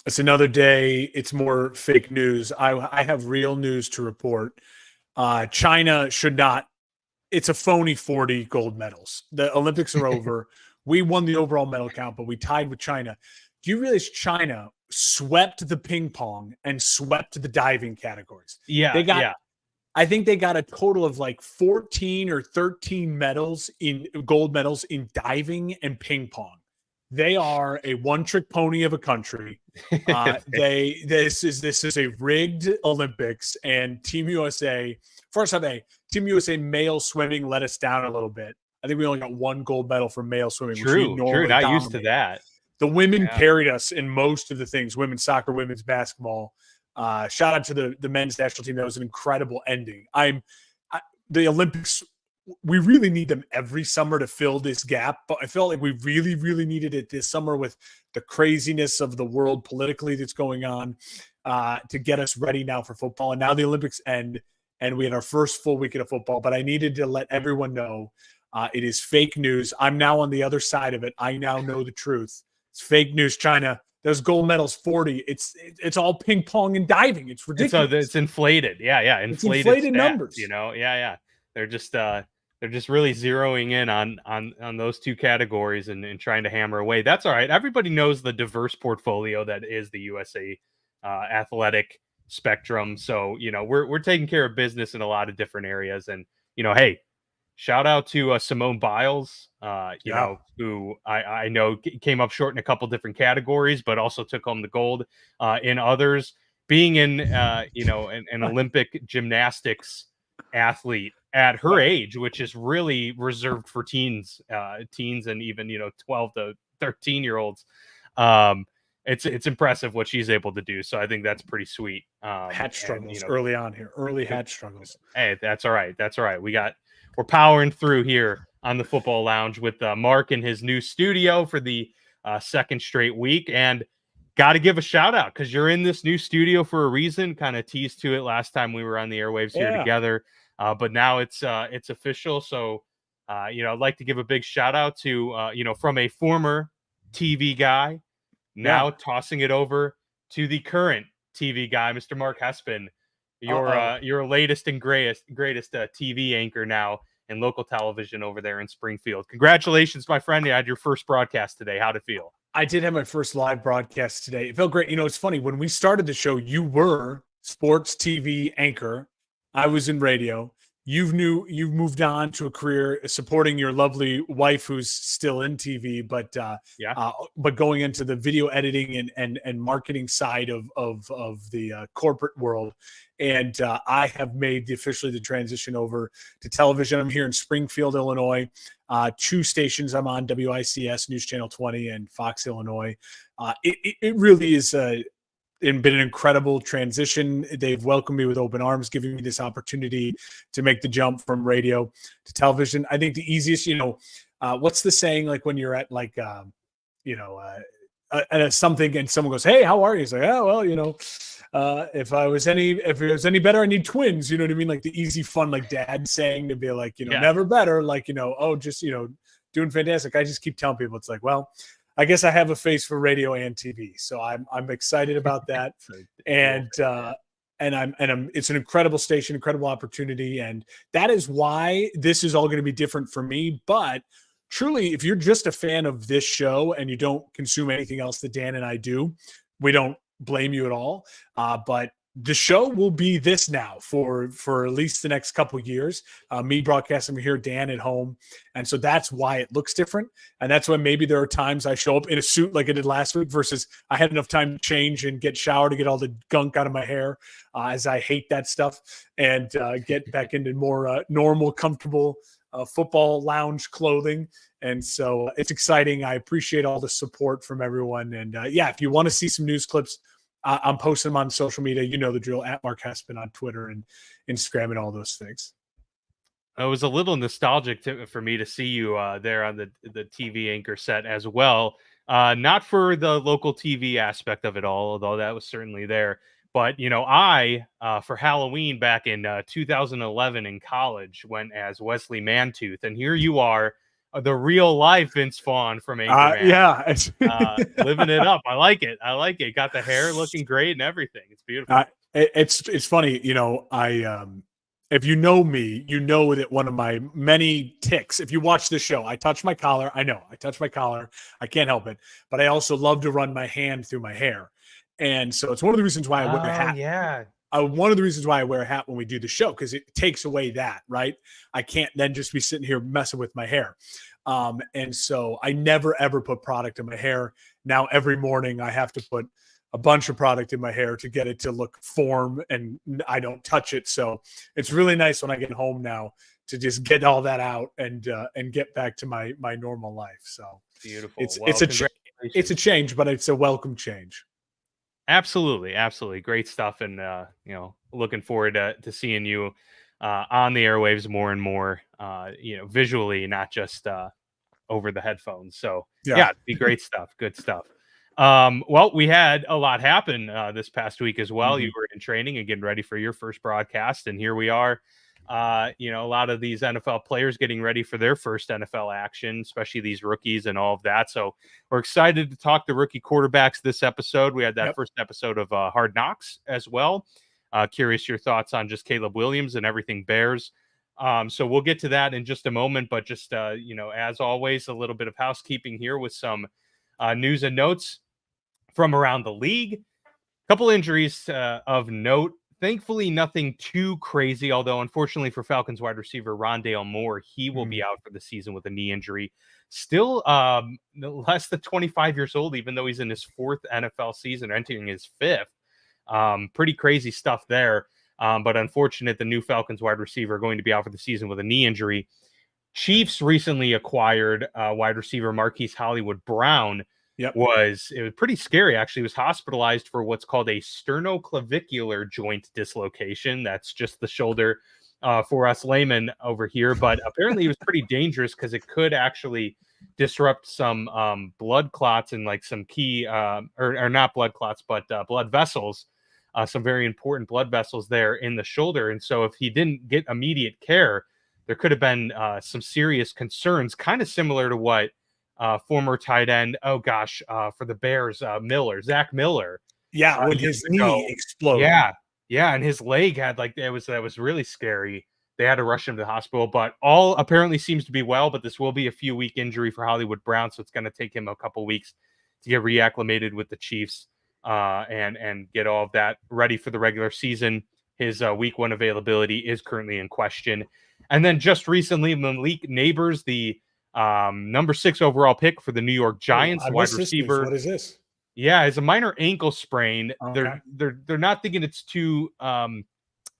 It's another day. It's more fake news. I have real news to report. China should not. It's a phony 40 gold medals. The Olympics are over. We won the overall medal count, but we tied with China. Do you realize China swept the ping pong and swept the diving categories? Yeah, They got, yeah. I think they got a total of like 14 or 13 medals in gold medals in diving and ping pong. They are a one-trick pony of a country. This is a rigged Olympics, and Team USA. First off, Team USA male swimming let us down a little bit. I think we only got one gold medal for male swimming, which we True. normally Not used to dominate. that. The women Yeah. carried us in most of the things: women's soccer, women's basketball. Shout out to the men's national team. That was an incredible ending. The Olympics. We really need them every summer to fill this gap, but I felt like we really, really needed it this summer with the craziness of the world politically that's going on to get us ready now for football. And now the Olympics end, and we had our first full weekend of football. But I needed to let everyone know it is fake news. I'm now on the other side of it. I now know the truth. It's fake news, China. Those gold medals, 40. It's all ping pong and diving. It's ridiculous. It's inflated. Yeah. Inflated stats, numbers. Yeah. They're just really zeroing in on those two categories and trying to hammer away. That's all right. Everybody knows the diverse portfolio that is the USA athletic spectrum. So, we're taking care of business in a lot of different areas. And, hey, shout out to Simone Biles, who I know came up short in a couple different categories, but also took home the gold in others. Being in, an Olympic gymnastics athlete at her age, which is really reserved for teens and even 12 to 13-year-olds. It's impressive what she's able to do. So I think that's pretty sweet. Hatch struggles early on here. Early hatch struggles. Hey, that's all right. We're powering through here on the Football Lounge with Mark in his new studio for the second straight week. And got to give a shout out because you're in this new studio for a reason. Kind of teased to it last time we were on the airwaves here together. But now it's official. So, I'd like to give a big shout out to, from a former TV guy, now tossing it over to the current TV guy, Mr. Mark Hespin, your latest and greatest TV anchor now in local television over there in Springfield. Congratulations, my friend. You had your first broadcast today. How'd it feel? I did have my first live broadcast today. It felt great. It's funny. When we started the show, you were sports TV anchor. I was in radio. You've moved on to a career supporting your lovely wife, who's still in TV, but going into the video editing and marketing side of the corporate world. And I have made officially the transition over to television. I'm here in Springfield, Illinois. 2 stations I'm on: WICS News Channel 20 and Fox Illinois. It really is been an incredible transition. They've welcomed me with open arms, giving me this opportunity to make the jump from radio to television. I think the easiest, what's the saying, like when you're at like, at something and someone goes, "Hey, how are you?" It's like, "Oh, well, if it was any better, I need twins." You know what I mean? Like the easy, fun, like dad saying to be like, never better. Like, just, doing fantastic. I just keep telling people, it's like, well, I guess I have a face for radio and TV, so I'm excited about that, and it's an incredible station, incredible opportunity, and that is why this is all going to be different for me. But truly, if you're just a fan of this show and you don't consume anything else that Dan and I do, we don't blame you at all. But the show will be this now for at least the next couple of years. Me broadcasting here, Dan at home. And so that's why it looks different. And that's why maybe there are times I show up in a suit like I did last week versus I had enough time to change and get showered to get all the gunk out of my hair, as I hate that stuff, and get back into more normal, comfortable football lounge clothing. And so it's exciting. I appreciate all the support from everyone. And if you want to see some news clips, I'm posting them on social media. You know the drill, at Mark Hespin on Twitter and Instagram and all those things. It was a little nostalgic for me to see you there on the TV anchor set as well. Not for the local TV aspect of it all, although that was certainly there. But, I, for Halloween back in 2011 in college, went as Wesley Mantooth. And here you are the real life Vince Vaughn from Anchorman. Living it up. I like it. Got the hair looking great and everything. It's beautiful. It's funny, if you know me, you know that one of my many ticks, if you watch this show, I touch my collar. I know I touch my collar. I can't help it. But I also love to run my hand through my hair. And so it's one of the reasons why I wear a hat. Yeah. One of the reasons why I wear a hat when we do the show, because it takes away that, right? I can't then just be sitting here messing with my hair. And so I never, ever put product in my hair. Now every morning I have to put a bunch of product in my hair to get it to look form, and I don't touch it. So it's really nice when I get home now to just get all that out and get back to my normal life. So beautiful. It's a change, but it's a welcome change. Absolutely. Great stuff. And, looking forward to seeing you on the airwaves more and more, visually, not just over the headphones. So, yeah, it'd be great stuff. Good stuff. Well, we had a lot happen this past week as well. You were in training and getting ready for your first broadcast. And here we are. A lot of these NFL players getting ready for their first NFL action, especially these rookies and all of that. So we're excited to talk to rookie quarterbacks this episode. We had that first episode of Hard Knocks as well. Curious your thoughts on just Caleb Williams and everything Bears. So we'll get to that in just a moment. But just, as always, a little bit of housekeeping here with some news and notes from around the league. A couple injuries of note. Thankfully, nothing too crazy, although unfortunately for Falcons wide receiver Rondale Moore, he will be out for the season with a knee injury. Still less than 25 years old, even though he's in his fourth NFL season, entering his fifth. Pretty crazy stuff there. But unfortunate, the new Falcons wide receiver going to be out for the season with a knee injury. Chiefs recently acquired wide receiver Marquise Hollywood Brown. It was pretty scary, actually. He was hospitalized for what's called a sternoclavicular joint dislocation. That's just the shoulder for us laymen over here. But apparently it was pretty dangerous because it could actually disrupt some blood clots and like some key, or not blood clots, but blood vessels, some very important blood vessels there in the shoulder. And so if he didn't get immediate care, there could have been some serious concerns, kind of similar to what former tight end, for the Bears, Zach Miller. Yeah, when his knee exploded. Yeah, and his leg had that was really scary. They had to rush him to the hospital, but all apparently seems to be well. But this will be a few-week injury for Hollywood Brown, so it's going to take him a couple weeks to get reacclimated with the Chiefs and get all of that ready for the regular season. His week 1 availability is currently in question. And then just recently, Malik Neighbors, the number 6 overall pick for the New York Giants, wide receiver. What is this? Yeah, it's a minor ankle sprain. Okay. They're not thinking it's too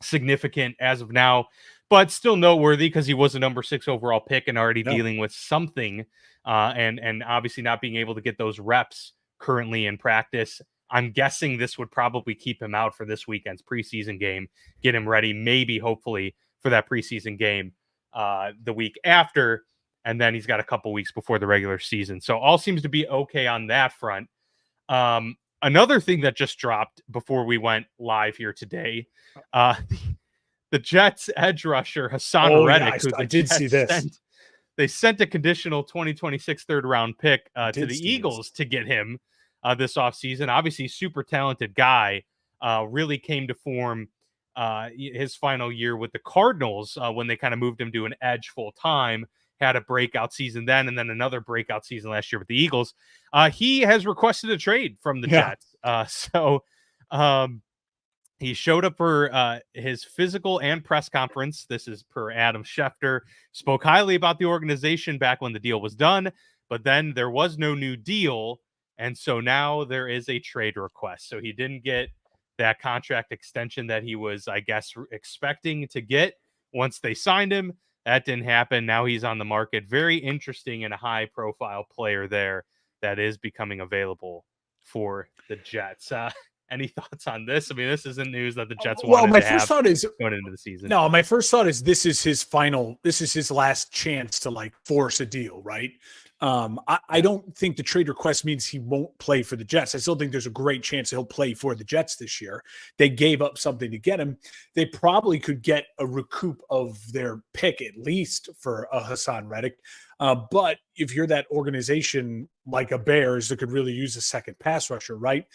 significant as of now, but still noteworthy because he was a number 6 overall pick and already dealing with something, and obviously not being able to get those reps currently in practice. I'm guessing this would probably keep him out for this weekend's preseason game, get him ready, maybe hopefully for that preseason game the week after. And then he's got a couple weeks before the regular season. So all seems to be okay on that front. Another thing that just dropped before we went live here today, the Jets edge rusher Hassan Reddick, who I did see this. They sent a conditional 2026 third round pick to the Eagles to get him this offseason. Obviously, super talented guy. Really came to form his final year with the Cardinals when they kind of moved him to an edge full time. Had a breakout season then, and then another breakout season last year with the Eagles. He has requested a trade from the Jets. So he showed up for his physical and press conference. This is per Adam Schefter. Spoke highly about the organization back when the deal was done, but then there was no new deal. And so now there is a trade request. So he didn't get that contract extension that he was, I guess, expecting to get once they signed him. That didn't happen. Now he's on the market. Very interesting and a high-profile player there that is becoming available for the Jets. Any thoughts on this? I mean, this isn't news that the Jets Well, wanted my to first have thought is going into the season. no. My first thought is this is his last chance to like force a deal, right? I don't think the trade request means he won't play for the Jets. I still think there's a great chance he'll play for the Jets this year. They gave up something to get him. They probably could get a recoup of their pick at least for a Hassan Reddick. But if you're that organization like a Bears that could really use a second pass rusher, right?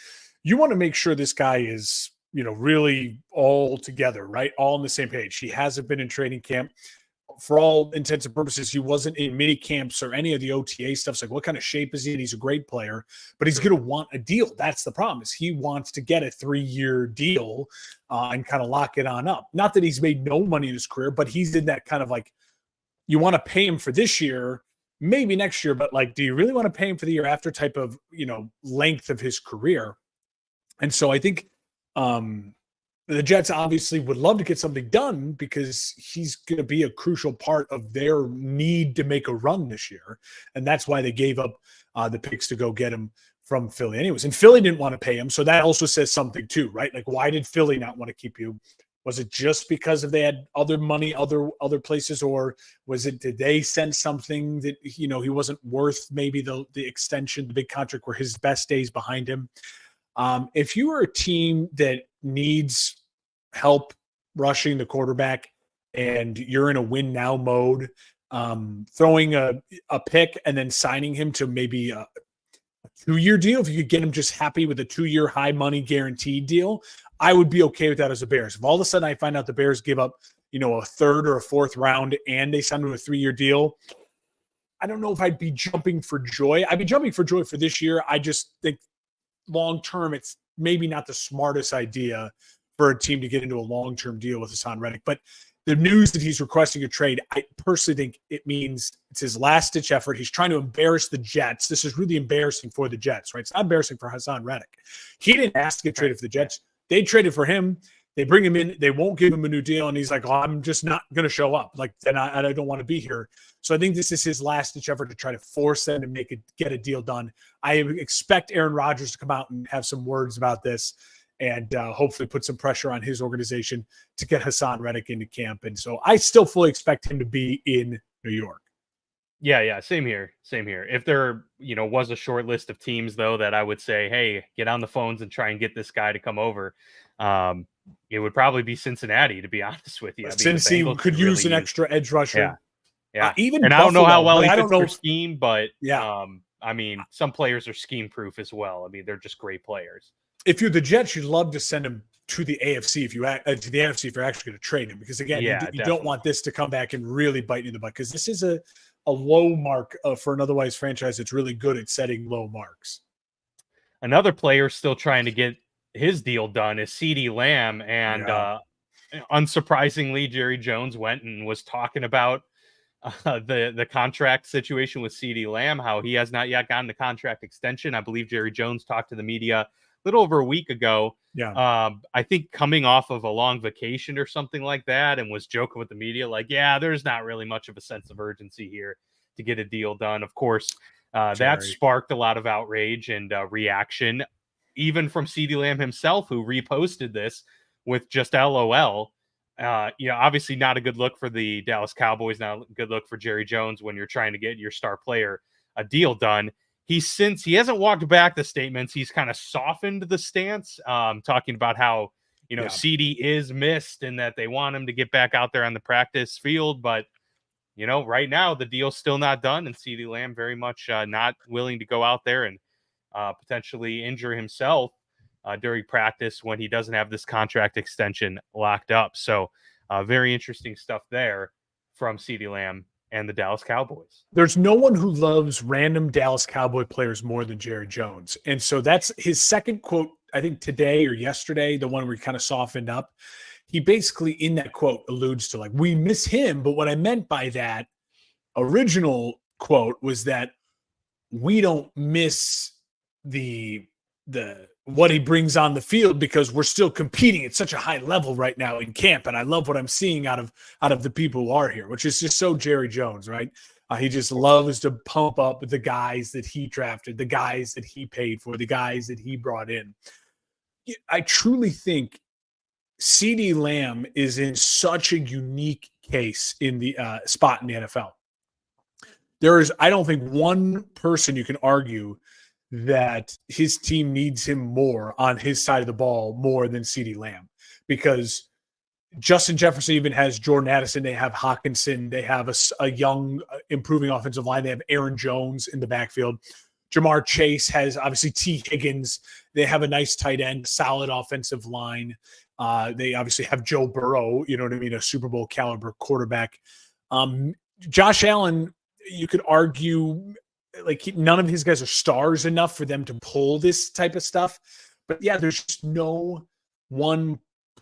You want to make sure this guy is, really all together, right? All on the same page. He hasn't been in training camp. For all intents and purposes, he wasn't in mini camps or any of the OTA stuff. It's like, what kind of shape is he in? He's a great player, but he's going to want a deal. That's the problem, is he wants to get a 3-year deal and kind of lock it on up. Not that he's made no money in his career, but he's in that kind of like, you want to pay him for this year, maybe next year, but like, do you really want to pay him for the year after type of, length of his career? And so I think the Jets obviously would love to get something done because he's going to be a crucial part of their need to make a run this year. And that's why they gave up the picks to go get him from Philly anyways. And Philly didn't want to pay him. So that also says something too, right? Like, why did Philly not want to keep you? Was it just because they had other money, other places, or did they sense something that, he wasn't worth maybe the extension, the big contract were his best days behind him? If you are a team that needs help rushing the quarterback and you're in a win now mode, throwing a pick and then signing him to maybe a 2-year deal, if you could get him just happy with a 2-year high money guaranteed deal, I would be okay with that as a Bears. If all of a sudden I find out the Bears give up, a third or a fourth round and they sign him to a 3-year deal, I don't know if I'd be jumping for joy. I'd be jumping for joy for this year. I just think long-term, it's maybe not the smartest idea for a team to get into a long-term deal with Hassan Reddick. But the news that he's requesting a trade, I personally think it means it's his last-ditch effort. He's trying to embarrass the Jets. This is really embarrassing for the Jets, right? It's not embarrassing for Hassan Reddick. He didn't ask to get traded for the Jets. They traded for him. They bring him in. They won't give him a new deal. And he's like, oh, I'm just not going to show up. Like, then I don't want to be here. So I think this is his last-ditch effort to try to force them to get a deal done. I expect Aaron Rodgers to come out and have some words about this and hopefully put some pressure on his organization to get Hassan Reddick into camp. And so I still fully expect him to be in New York. Yeah. Same here. If there, was a short list of teams, though, that I would say, hey, get on the phones and try and get this guy to come over, it would probably be Cincinnati, to be honest with you. Cincy could use an extra edge rusher. Yeah. Even and Buffalo, I don't know how well he fits their scheme, but yeah. Some players are scheme proof as well. I mean, they're just great players. If you're the Jets, you'd love to send him to the AFC to the NFC if you're actually going to trade him, because again, you don't want this to come back and really bite you in the butt, because this is a low mark for an otherwise franchise that's really good at setting low marks. Another player still trying to get his deal done is CeeDee Lamb, and unsurprisingly, Jerry Jones went and was talking about the contract situation with CeeDee Lamb, how he has not yet gotten the contract extension. I believe Jerry Jones talked to the media a little over a week ago. Yeah. I think coming off of a long vacation or something like that, and was joking with the media like, yeah, there's not really much of a sense of urgency here to get a deal done. Of course, that sparked a lot of outrage and reaction, even from CeeDee Lamb himself, who reposted this with just LOL. Obviously not a good look for the Dallas Cowboys, not a good look for Jerry Jones when you're trying to get your star player a deal done. He hasn't walked back the statements. He's kind of softened the stance, talking about how, CeeDee is missed and that they want him to get back out there on the practice field. But, right now the deal's still not done, and CeeDee Lamb very much not willing to go out there and potentially injure himself during practice when he doesn't have this contract extension locked up. So very interesting stuff there from CeeDee Lamb and the Dallas Cowboys. There's no one who loves random Dallas Cowboy players more than Jerry Jones. And so that's his second quote, I think today or yesterday, the one where he kind of softened up. He basically in that quote alludes to like, we miss him. But what I meant by that original quote was that we don't miss the what he brings on the field because we're still competing at such a high level right now in camp. And I love what I'm seeing out of the people who are here, which is just so Jerry Jones, right? He just loves to pump up the guys that he drafted, the guys that he paid for, the guys that he brought in. I truly think CeeDee Lamb is in such a unique case in the spot in the NFL. There is, I don't think, one person you can argue that his team needs him more on his side of the ball more than CeeDee Lamb, because Justin Jefferson even has Jordan Addison. They have Hawkinson. They have a young, improving offensive line. They have Aaron Jones in the backfield. Jamar Chase has obviously T. Higgins. They have a nice tight end, solid offensive line. They obviously have Joe Burrow, you know what I mean, a Super Bowl caliber quarterback. Josh Allen, you could argue, like, none of his guys are stars enough for them to pull this type of stuff. But yeah, there's just no one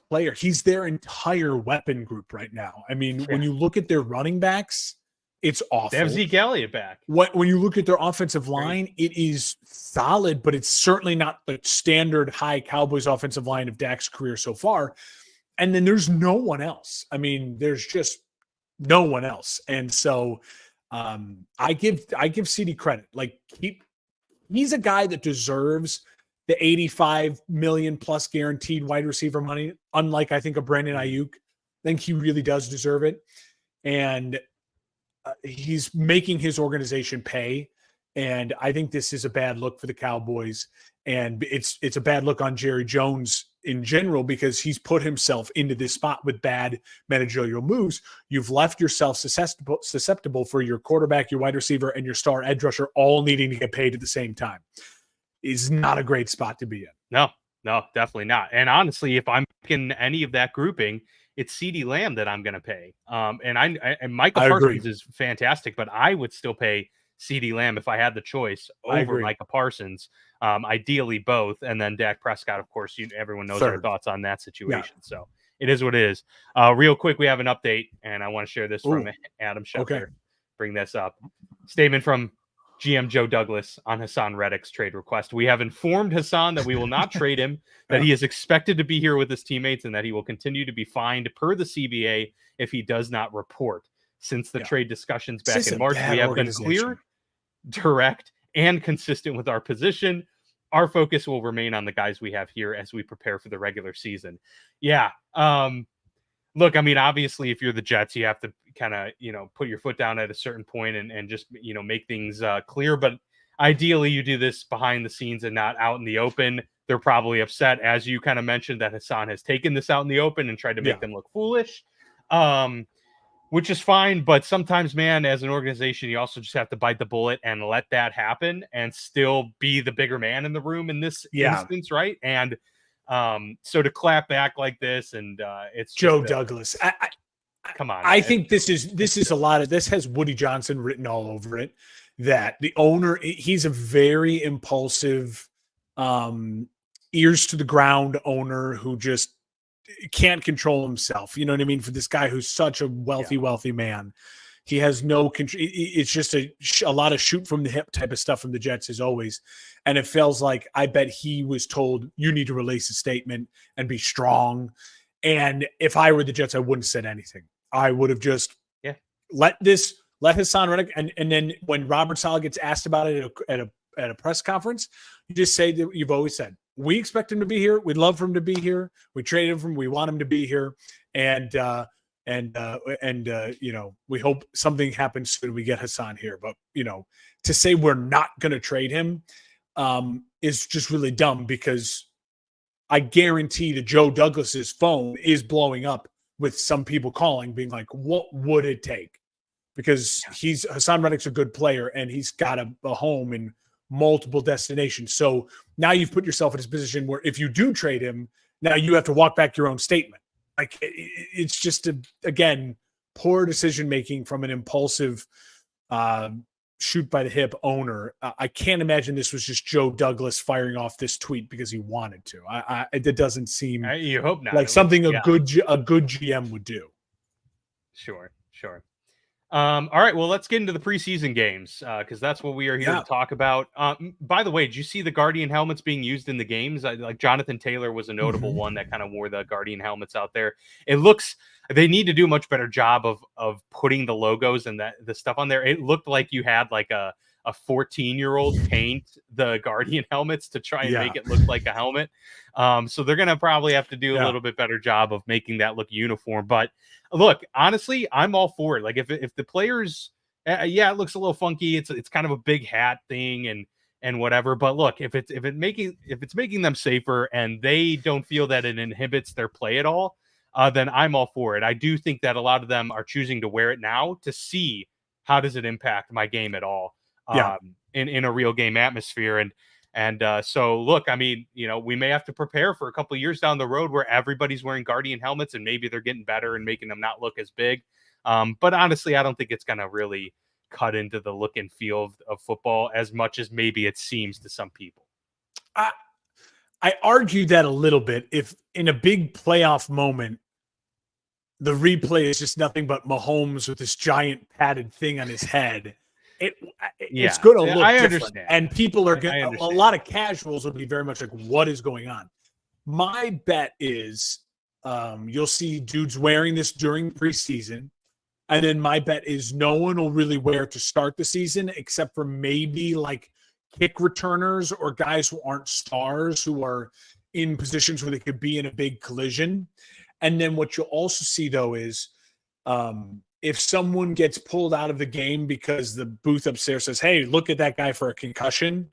player. He's their entire weapon group right now. I mean, when you look at their running backs, it's awful. They have Zeke Elliott back. When you look at their offensive line, it is solid, but it's certainly not the standard high Cowboys offensive line of Dak's career so far. And then there's no one else. I mean, there's just no one else. And so I give CD credit. Like, he's a guy that deserves the 85 million plus guaranteed wide receiver money. Unlike, I think, a Brandon Ayuk, I think he really does deserve it. And he's making his organization pay. And I think this is a bad look for the Cowboys. And it's a bad look on Jerry Jones in general, because he's put himself into this spot with bad managerial moves. You've left yourself susceptible for your quarterback, your wide receiver, and your star edge rusher all needing to get paid at the same time. Is not a great spot to be in. No, definitely not. And honestly, if I'm picking any of that grouping, it's CeeDee Lamb that I'm going to pay. And Micah Parsons is fantastic, but I would still pay CeeDee Lamb if I had the choice over Micah Parsons. Ideally both. And then Dak Prescott, of course, everyone knows our thoughts on that situation. Yeah. So it is what it is. Real quick, we have an update, and I want to share this from Adam Schefter. Okay. Bring this up. Statement from GM Joe Douglas on Hassan Reddick's trade request. We have informed Hassan that we will not trade him, that he is expected to be here with his teammates, and that he will continue to be fined per the CBA if he does not report. Since the trade discussions back in March, we have been clear, direct, and consistent with our position. Our focus will remain on the guys we have here as we prepare for the regular season. Yeah. Look, I mean, obviously, if you're the Jets, you have to kind of, put your foot down at a certain point and just, make things clear. But ideally, you do this behind the scenes and not out in the open. They're probably upset, as you kind of mentioned, that Hassan has taken this out in the open and tried to make them look foolish, which is fine. But sometimes, man, as an organization, you also just have to bite the bullet and let that happen and still be the bigger man in the room in this instance, right? And so to clap back like this, and it's Joe Douglas. Come on. I think this is a lot of this has Woody Johnson written all over it, that the owner, he's a very impulsive, ears to the ground owner who just can't control himself. You know what I mean? For this guy who's such a wealthy man, he has no control. It's just a lot of shoot from the hip type of stuff from the Jets as always. And it feels like, I bet he was told, you need to release a statement and be strong. And if I were the Jets, I wouldn't have said anything. I would have just let Hassan Reddick. And then when Robert Saleh gets asked about it at a press conference, you just say that you've always said, we expect him to be here. We'd love for him to be here. We traded him for him. We want him to be here. And we hope something happens soon. We get Hassan here, but to say we're not going to trade him is just really dumb, because I guarantee that Joe Douglas's phone is blowing up with some people calling, being like, what would it take? Because Hassan Reddick's a good player, and he's got a home in multiple destinations. So now you've put yourself in this position where if you do trade him, now you have to walk back your own statement. Like, it's just, again, poor decision-making from an impulsive shoot by the hip owner. I can't imagine this was just Joe Douglas firing off this tweet because he wanted to. It doesn't seem you hope not. Like something a good GM would do. Sure. All right, well, let's get into the preseason games, because that's what we are here to talk about. By the way, did you see the Guardian helmets being used in the games? Like Jonathan Taylor was a notable one that kind of wore the Guardian helmets out there. It looks, they need to do a much better job of putting the logos and the stuff on there. It looked like you had like a a 14-year-old paint the Guardian helmets to try and make it look like a helmet. So they're going to probably have to do a little bit better job of making that look uniform. But look, honestly, I'm all for it. Like if the players, it looks a little funky. It's kind of a big hat thing and whatever. But look, if it's making them safer and they don't feel that it inhibits their play at all, then I'm all for it. I do think that a lot of them are choosing to wear it now to see how does it impact my game at all in a real game atmosphere. And so, look, I mean, we may have to prepare for a couple of years down the road where everybody's wearing Guardian helmets and maybe they're getting better and making them not look as big. But honestly, I don't think it's going to really cut into the look and feel of football as much as maybe it seems to some people. I argue that a little bit. If in a big playoff moment, the replay is just nothing but Mahomes with this giant padded thing on his head, it's going to look different. Understand. And people are going to, a lot of casuals will be very much like, what is going on? My bet is you'll see dudes wearing this during preseason. And then my bet is no one will really wear it to start the season except for maybe like kick returners or guys who aren't stars who are in positions where they could be in a big collision. And then what you'll also see, though, is if someone gets pulled out of the game because the booth upstairs says, hey, look at that guy for a concussion.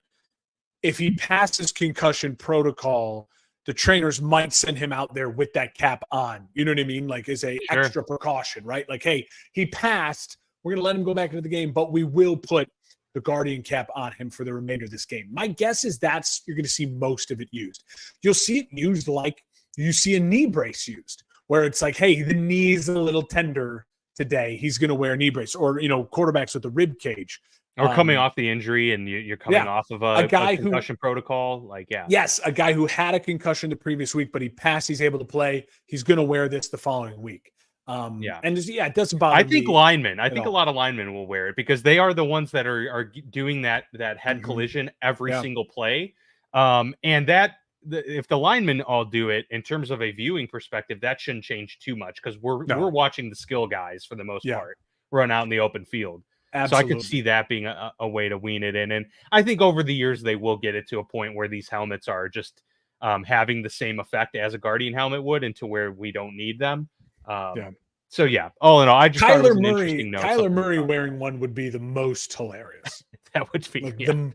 If he passes concussion protocol, the trainers might send him out there with that cap on. You know what I mean? Like as a extra precaution, right? Like, hey, he passed. We're going to let him go back into the game, but we will put the Guardian cap on him for the remainder of this game. My guess is you're going to see most of it used. You'll see it used like you see a knee brace used, where it's like, hey, the knee's a little tender today. He's going to wear a knee brace, or quarterbacks with the rib cage, or coming off the injury and you're coming off of a concussion protocol. Yes, a guy who had a concussion the previous week, but he passed. He's able to play. He's going to wear this the following week. And it doesn't bother me. I think linemen. I think a lot of linemen will wear it because they are the ones that are doing that head collision every single play. And that. If the linemen all do it in terms of a viewing perspective, that shouldn't change too much because we're watching the skill guys for the most part run out in the open field. Absolutely. So I could see that being a way to wean it in. And I think over the years, they will get it to a point where these helmets are just having the same effect as a Guardian helmet would and to where we don't need them. So all in all, I just thought it was an interesting note. Kyler Murray wearing one would be the most hilarious. That would be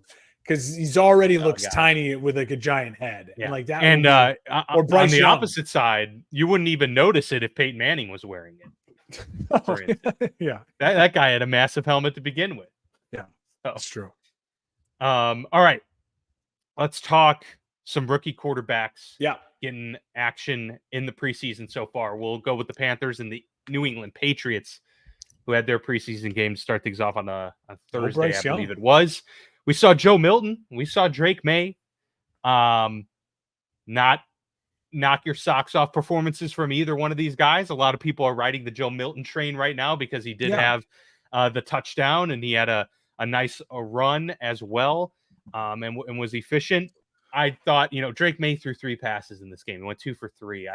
because he's already looks tiny with like a giant head. And like that. And or on the opposite side, you wouldn't even notice it if Peyton Manning was wearing it. That guy had a massive helmet to begin with. Yeah, that's true. All right, let's talk some rookie quarterbacks. Yeah, getting action in the preseason so far. We'll go with the Panthers and the New England Patriots, who had their preseason game to start things off on a Thursday, I believe it was. We saw Joe Milton. We saw Drake May. Not knock your socks off performances from either one of these guys. A lot of people are riding the Joe Milton train right now because he did have the touchdown and he had a nice run as well and was efficient. I thought, Drake May threw 3 passes in this game. He went 2 for 3.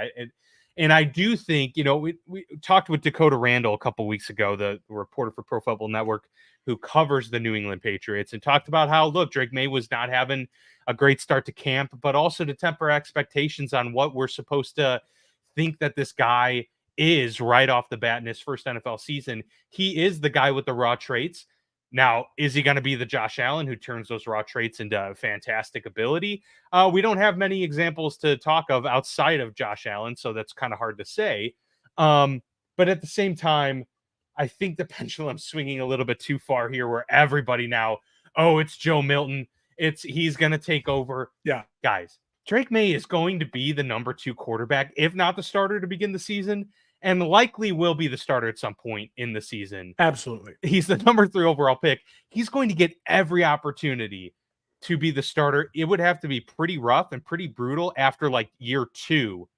And I do think, we talked with Dakota Randall a couple weeks ago, the reporter for Pro Football Network, who covers the New England Patriots, and talked about how, look, Drake May was not having a great start to camp, but also to temper expectations on what we're supposed to think that this guy is right off the bat in his first NFL season. He is the guy with the raw traits. Now, is he going to be the Josh Allen who turns those raw traits into fantastic ability? We don't have many examples to talk of outside of Josh Allen, so that's kind of hard to say. But at the same time, I think the pendulum's swinging a little bit too far here where everybody now, it's Joe Milton. He's going to take over. Yeah. Guys, Drake May is going to be the number 2 quarterback, if not the starter to begin the season, and likely will be the starter at some point in the season. Absolutely. He's the number 3 overall pick. He's going to get every opportunity to be the starter. It would have to be pretty rough and pretty brutal after like year 2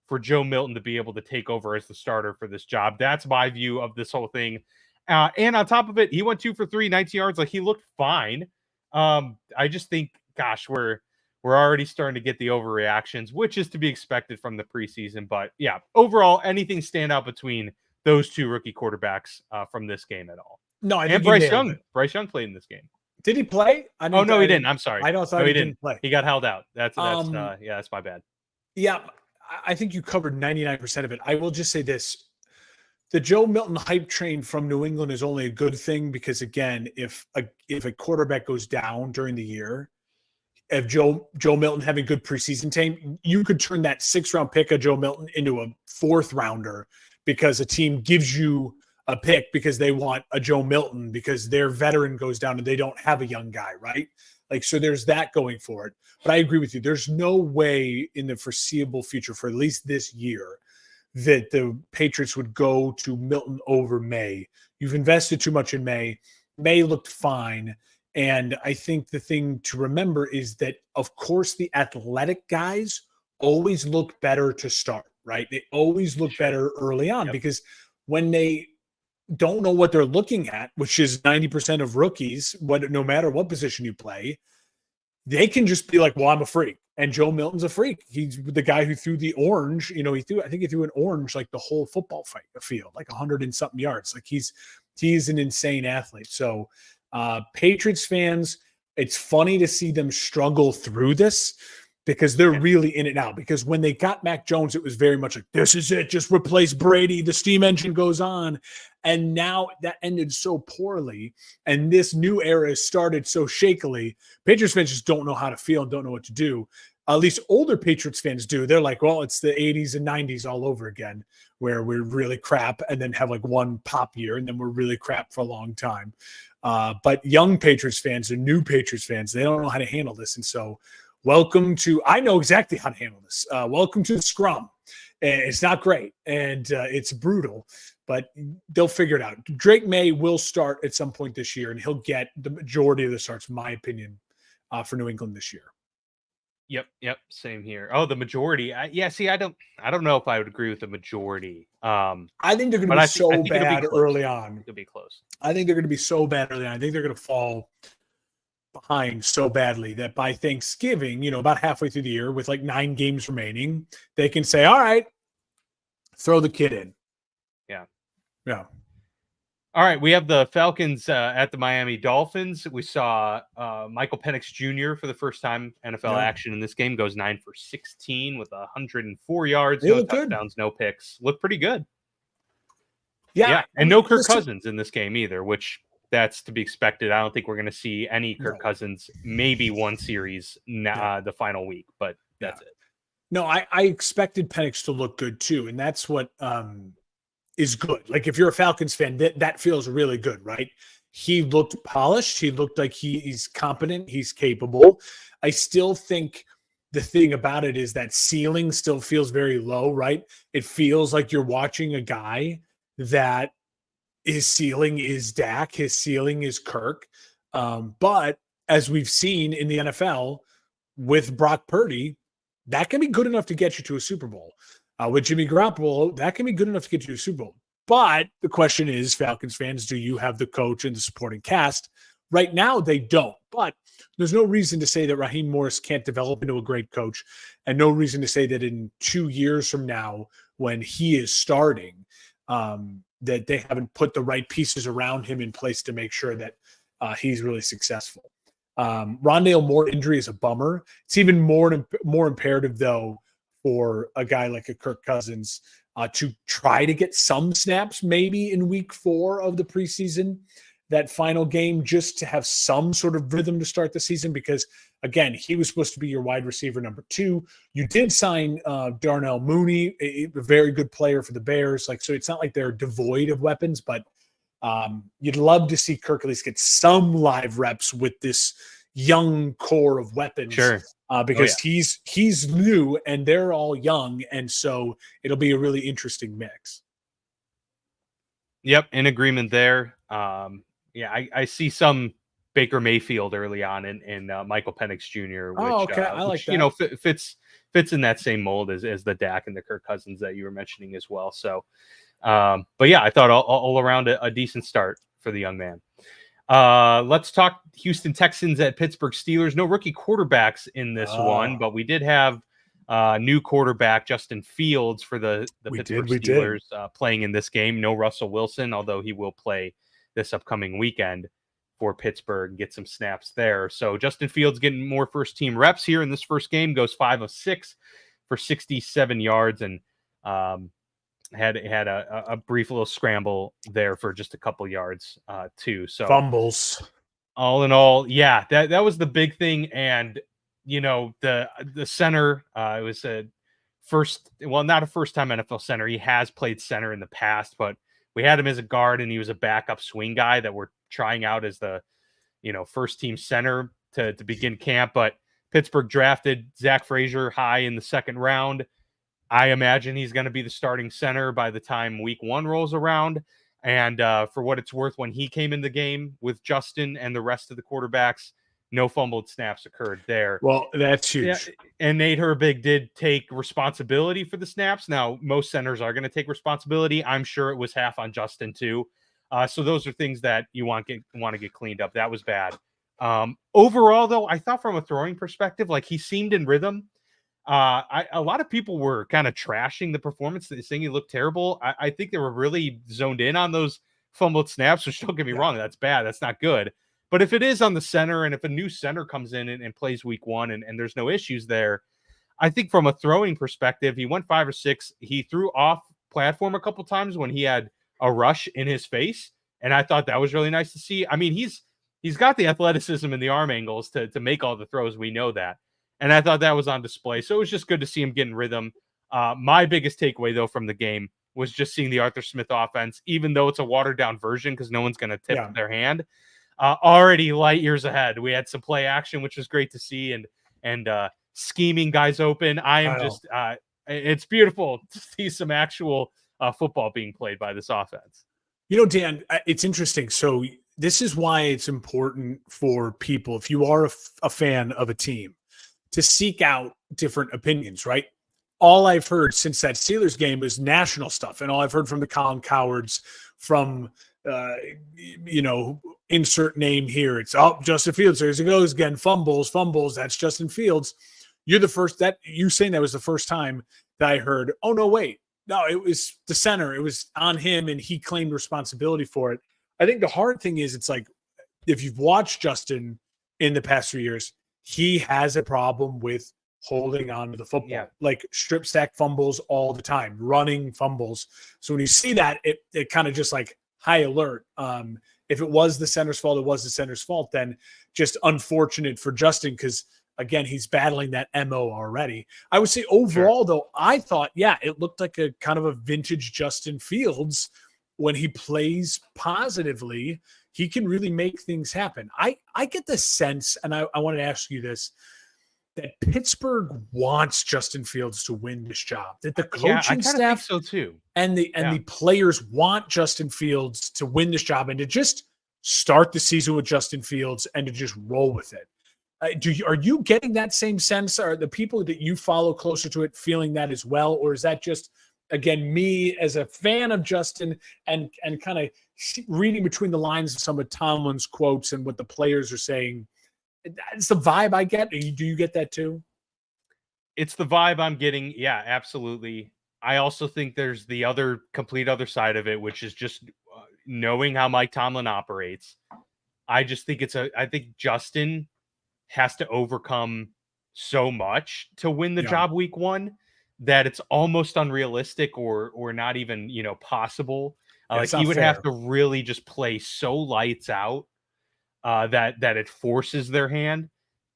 for Joe Milton to be able to take over as the starter for this job. That's my view of this whole thing. And on top of it, he went 2 for 3, 19 yards. Like, he looked fine. I just think, gosh, we're already starting to get the overreactions, which is to be expected from the preseason. But yeah, overall, anything stand out between those 2 rookie quarterbacks from this game at all? No, I think and Bryce Young. Bryce Young played in this game. Did he play? Oh no, he didn't. I'm sorry. I thought no, he didn't play. He got held out. That's yeah, that's my bad. Yeah, I think you covered 99% of it. I will just say this. The Joe Milton hype train from New England is only a good thing because, again, if a quarterback goes down during the year, if Joe Milton having good preseason team, you could turn that 6th-round pick of Joe Milton into a 4th-rounder because a team gives you a pick because they want a Joe Milton because their veteran goes down and they don't have a young guy, right? Like, so there's that going for it. But I agree with you. There's no way in the foreseeable future, for at least this year, that the Patriots would go to Milton over May. You've invested too much in May. May looked fine. And I think the thing to remember is that, of course, the athletic guys always look better to start, right? They always look better early on because when they don't know what they're looking at, which is 90% of rookies, no matter what position you play, they can just be like, well, I'm a freak. And Joe Milton's a freak. He's the guy who threw the orange. I think he threw an orange like the whole football field, like 100 and something yards. Like he's an insane athlete. So Patriots fans, it's funny to see them struggle through this because they're really in it now. Because when they got Mac Jones, it was very much like, this is it. Just replace Brady. The steam engine goes on. And now that ended so poorly. And this new era started so shakily. Patriots fans just don't know how to feel and don't know what to do. At least older Patriots fans do. They're like, well, it's the 80s and 90s all over again, where we're really crap and then have like one pop year and then we're really crap for a long time. But young Patriots fans or new Patriots fans, they don't know how to handle this. And so I know exactly how to handle this. Welcome to the scrum. It's not great and it's brutal, but they'll figure it out. Drake May will start at some point this year and he'll get the majority of the starts, in my opinion, for New England this year. Yep. Same here. Oh, the majority. I don't know if I would agree with the majority. I think they're going to be so bad early on. It'll be close. I think they're going to be so bad early on. I think they're going to fall behind so badly that by Thanksgiving, about halfway through the year with like 9 games remaining, they can say, all right, throw the kid in. Yeah. All right, we have the Falcons at the Miami Dolphins. We saw Michael Penix Jr. for the first time NFL action in this game. Goes 9 for 16 with 104 yards, no touchdowns, no picks. Looked pretty good. Yeah, and no Kirk Cousins in this game either, which that's to be expected. I don't think we're going to see any Kirk Cousins. Maybe one series the final week, but that's it. No, I expected Penix to look good too, and that's what is good. Like if you're a Falcons fan, that feels really good, right? He looked polished. He looked like he's competent. He's capable. I still think the thing about it is that ceiling still feels very low, right? It feels like you're watching a guy that his ceiling is Dak, his ceiling is Kirk. But as we've seen in the NFL with Brock Purdy, that can be good enough to get you to a Super Bowl. With Jimmy Garoppolo, that can be good enough to get you to a Super Bowl. But the question is, Falcons fans, do you have the coach and the supporting cast? Right now, they don't. But there's no reason to say that Raheem Morris can't develop into a great coach, and no reason to say that in 2 years from now, when he is starting, that they haven't put the right pieces around him in place to make sure that he's really successful. Rondale Moore injury is a bummer. It's even more imperative, though, for a guy like a Kirk Cousins to try to get some snaps maybe in week 4 of the preseason, that final game, just to have some sort of rhythm to start the season. Because, again, he was supposed to be your wide receiver number 2. You did sign Darnell Mooney, a very good player for the Bears. So it's not like they're devoid of weapons, but you'd love to see Kirk at least get some live reps with this young core of weapons. Sure. Because he's new and they're all young, and so it'll be a really interesting mix. Yep, in agreement there. I see some Baker Mayfield early on in Michael Penix Jr. Which, I like that. Fits in that same mold as the Dak and the Kirk Cousins that you were mentioning as well. So, but yeah, I thought all around a decent start for the young man. Let's talk Houston Texans at Pittsburgh Steelers. No rookie quarterbacks in this one, but we did have new quarterback Justin Fields for the Pittsburgh Steelers playing in this game. No Russell Wilson, although he will play this upcoming weekend. for Pittsburgh, get some snaps there. So Justin Fields getting more first team reps here in this first game, goes 5 of 6 for 67 yards, and had a brief little scramble there for just a couple yards too. So fumbles. All in all, yeah, that was the big thing. And the center, it was not a first time NFL center. He has played center in the past, but we had him as a guard, and he was a backup swing guy that we're trying out as the first team center to begin camp. But Pittsburgh drafted Zach Frazier high in the second round. I imagine he's going to be the starting center by the time week 1 rolls around. And for what it's worth, when he came in the game with Justin and the rest of the quarterbacks, no fumbled snaps occurred there. Well, that's huge. Yeah, and Nate Herbig did take responsibility for the snaps. Now, most centers are going to take responsibility. I'm sure it was half on Justin too. So those are things that you want to get cleaned up. That was bad. Overall, though, I thought from a throwing perspective, like, he seemed in rhythm. A lot of people were kind of trashing the performance, saying he looked terrible. I think they were really zoned in on those fumbled snaps, which, don't get me wrong, that's bad. That's not good. But if it is on the center, and if a new center comes in and plays week 1 and there's no issues there, I think from a throwing perspective, he went 5 or 6. He threw off platform a couple times when he had a rush in his face, and I thought that was really nice to see. I mean, he's got the athleticism and the arm angles to make all the throws. We know that. And I thought that was on display. So it was just good to see him getting rhythm. My biggest takeaway, though, from the game was just seeing the Arthur Smith offense, even though it's a watered-down version because no one's going to tip their hand, already light years ahead. We had some play action, which was great to see, and scheming guys open. It's beautiful to see some actual football being played by this offense. Dan, it's interesting. So this is why it's important for people, if you are a fan of a team, to seek out different opinions, right? All I've heard since that Steelers game is national stuff. And all I've heard from the Colin Cowards, from, insert name here. It's, Justin Fields, there he goes again, fumbles. That's Justin Fields. You saying that was the first time that I heard, oh, no, wait. No, it was the center. It was on him, and he claimed responsibility for it. I think the hard thing is, it's like, if you've watched Justin in the past 3 years, he has a problem with holding on to the football, like strip sack fumbles all the time, running fumbles. So when you see that, it kind of just like high alert. If it was the center's fault, it was the center's fault. Then just unfortunate for Justin, because again, he's battling that MO already. I would say overall, though, I thought, it looked like a kind of a vintage Justin Fields. When he plays positively, he can really make things happen. I get the sense, and I wanted to ask you this, that Pittsburgh wants Justin Fields to win this job. That the coaching staff, think so too, and the players want Justin Fields to win this job and to just start the season with Justin Fields and to just roll with it. Are you getting that same sense? Are the people that you follow closer to it feeling that as well, or is that just, again, me as a fan of Justin and kind of reading between the lines of some of Tomlin's quotes and what the players are saying? That's the vibe I get. Do you get that too? It's the vibe I'm getting. Yeah, absolutely. I also think there's the complete other side of it, which is just knowing how Mike Tomlin operates. I just think I think Justin has to overcome so much to win the job week 1 that it's almost unrealistic or not even, possible. Like, he would have to really just play so lights out that it forces their hand,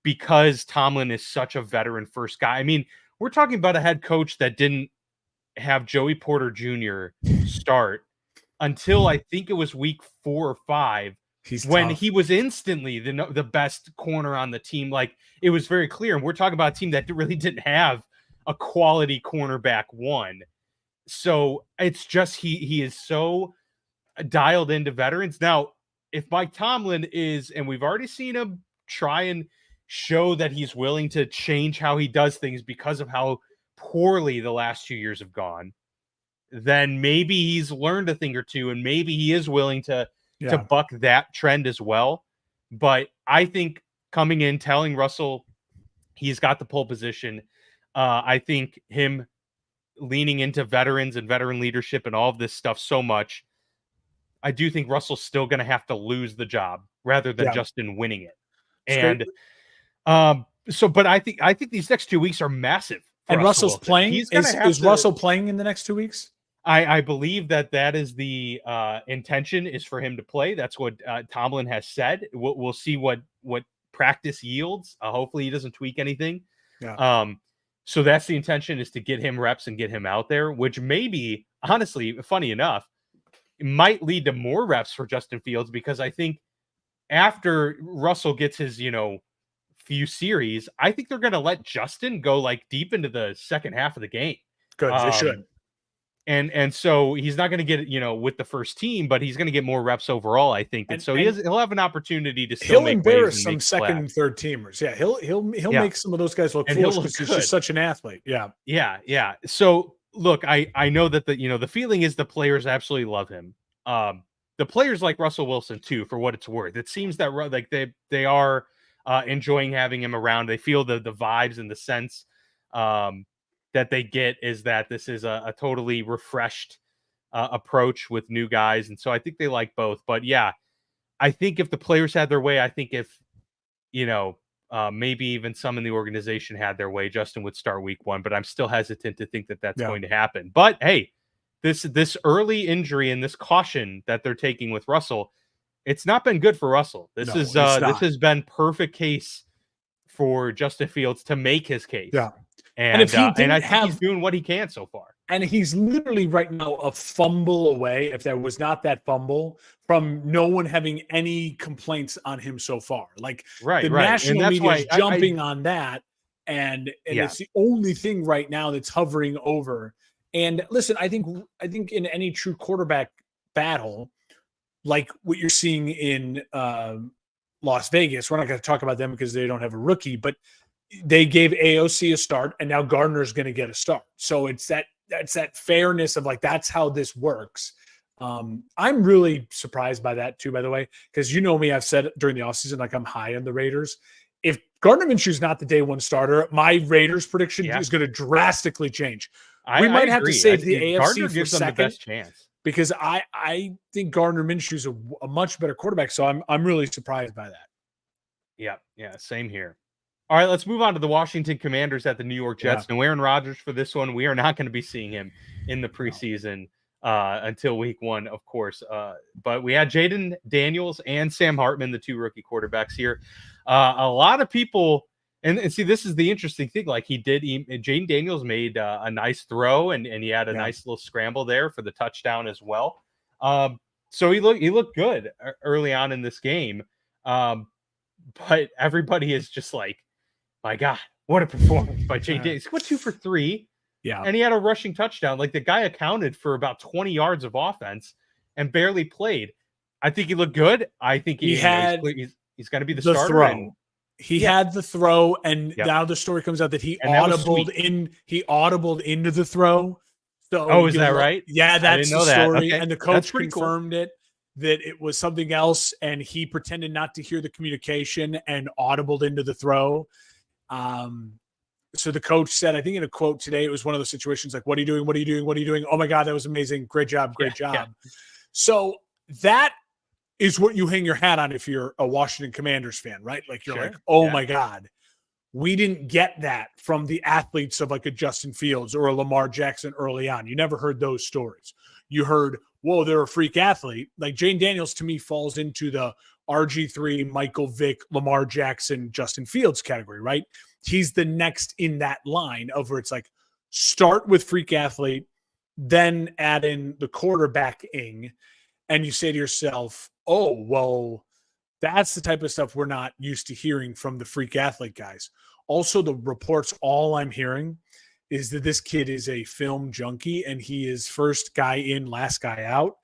because Tomlin is such a veteran first guy. I mean, we're talking about a head coach that didn't have Joey Porter Jr. start until I think it was week 4 or 5, when he was instantly the best corner on the team. Like, it was very clear. And we're talking about a team that really didn't have a quality cornerback 1. So it's just, he is so dialed into veterans. Now, if Mike Tomlin is, and we've already seen him try and show that he's willing to change how he does things because of how poorly the last 2 years have gone, then maybe he's learned a thing or two, and maybe he is willing to buck that trend as well. But I think coming in, telling Russell he's got the pole position, I think him leaning into veterans and veteran leadership and all of this stuff so much, I do think Russell's still going to have to lose the job rather than Justin winning it. And but I think these next 2 weeks are massive. For and Russell Russell's Wilson. playing. He's going to have Is Russell playing in the next 2 weeks? I believe that is the intention, is for him to play. That's what Tomlin has said. We'll see what practice yields. Hopefully he doesn't tweak anything. Yeah. So that's the intention, is to get him reps and get him out there, which maybe, honestly, funny enough, it might lead to more reps for Justin Fields, because I think after Russell gets his, few series, I think they're going to let Justin go like deep into the second half of the game. Good. They should. And so he's not going to get with the first team, but he's going to get more reps overall, I think. And so he'll have an opportunity to still make embarrass some second and third teamers. Yeah, he'll make some of those guys look foolish because he's just such an athlete. Yeah. So look, I know that the feeling is the players absolutely love him. The players like Russell Wilson too, for what it's worth. It seems that like they are enjoying having him around. They feel the vibes and the sense that they get is that this is a totally refreshed approach with new guys. And so I think they like both. But yeah, I think if the players had their way, I think if, maybe even some in the organization had their way, Justin would start week 1. But I'm still hesitant to think that that's going to happen. But hey, this early injury and this caution that they're taking with Russell, it's not been good for Russell. This has been perfect case for Justin Fields to make his case. Yeah. And if he's doing what he can so far. And he's literally right now a fumble away, if there was not that fumble, from no one having any complaints on him so far. Like the national media is jumping on that, and it's the only thing right now that's hovering over. And listen, I think in any true quarterback battle, like what you're seeing in Las Vegas, we're not going to talk about them because they don't have a rookie, but they gave AOC a start, and now Gardner's going to get a start. So that's that fairness of like, that's how this works. I'm really surprised by that too, by the way, because me, I've said during the offseason, like I'm high on the Raiders. If Gardner Minshew's not the day one starter, my Raiders prediction is going to drastically change. We might have to save the AFC Gardner for gives second, them the best chance, because I think Gardner Minshew's a much better quarterback. So I'm really surprised by that. Yeah, same here. All right, let's move on to the Washington Commanders at the New York Jets. No Aaron Rodgers for this one. We are not going to be seeing him in the preseason until week 1, of course. But we had Jaden Daniels and Sam Hartman, the 2 rookie quarterbacks here. A lot of people, and see, this is the interesting thing. Like Jaden Daniels made a nice throw, and he had a nice little scramble there for the touchdown as well. So he looked good early on in this game. But everybody is just like, my God, what a performance by Jaden Daniels. He went 2 for 3. Yeah. And he had a rushing touchdown. Like the guy accounted for about 20 yards of offense and barely played. I think he looked good. I think he's going to be the starter. Throw. He had the throw, and now the story comes out that he audibled into the throw. So is that right? Yeah, that's the story. Okay. And the coach confirmed it, that it was something else, and he pretended not to hear the communication and audibled into the throw. So the coach said, I think in a quote today, it was one of those situations like, what are you doing? What are you doing? What are you doing? Oh my God, that was amazing. Great job. Yeah. So that is what you hang your hat on if you're a Washington Commanders fan, right? Like you're like, oh my God, we didn't get that from the athletes of like a Justin Fields or a Lamar Jackson early on. You never heard those stories. You heard, whoa, they're a freak athlete. Like Jaden Daniels to me falls into the RG3, Michael Vick, Lamar Jackson, Justin Fields category, right? He's the next in that line of where it's like, start with freak athlete, then add in the quarterbacking, and you say to yourself, oh, well, that's the type of stuff we're not used to hearing from the freak athlete guys. Also, the reports, all I'm hearing is that this kid is a film junkie and he is first guy in, last guy out.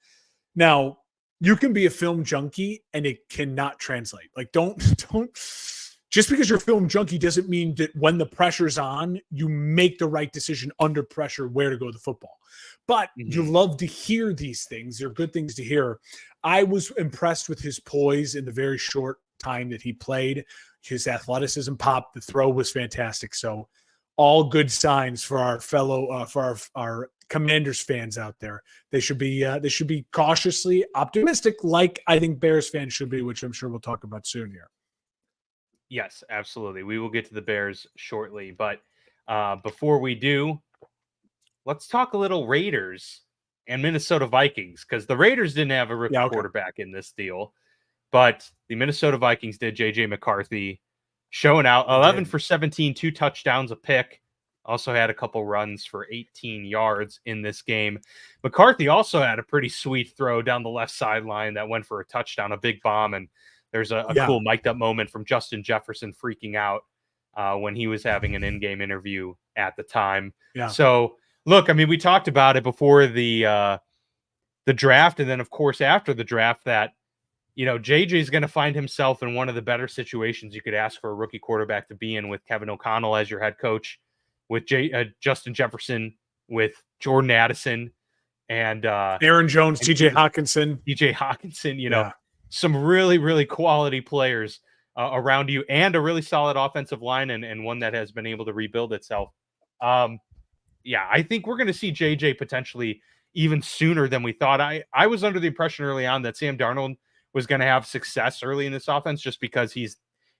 Now, you can be a film junkie and it cannot translate. Like, don't just because you're a film junkie doesn't mean that when the pressure's on, you make the right decision under pressure where to go with the football. But you love to hear these things. They're good things to hear. I was impressed with his poise in the very short time that he played. His athleticism popped. The throw was fantastic. So all good signs for our fellow, for our Commanders fans out there. They should be cautiously optimistic, like I think Bears fans should be, which I'm sure we'll talk about soon here. Yes, absolutely. We will get to the Bears shortly, but before we do, let's talk a little Raiders and Minnesota Vikings, because the Raiders didn't have a rookie quarterback in this deal, but the Minnesota Vikings did. JJ McCarthy showing out 11 for 17, 2 touchdowns, a pick. Also had a couple runs for 18 yards in this game. McCarthy also had a pretty sweet throw down the left sideline that went for a touchdown, a big bomb. And there's a cool mic'd up moment from Justin Jefferson freaking out when he was having an in-game interview at the time. Yeah. So look, I mean, we talked about it before the draft, and then of course after the draft that, you know, JJ is going to find himself in one of the better situations you could ask for a rookie quarterback to be in, with Kevin O'Connell as your head coach, with Justin Jefferson, with Jordan Addison, and Aaron Jones, TJ Hawkinson, you know, some really, really quality players around you, and a really solid offensive line, and one that has been able to rebuild itself. I think we're going to see JJ potentially even sooner than we thought. I was under the impression early on that Sam Darnold was going to have success early in this offense, just because he's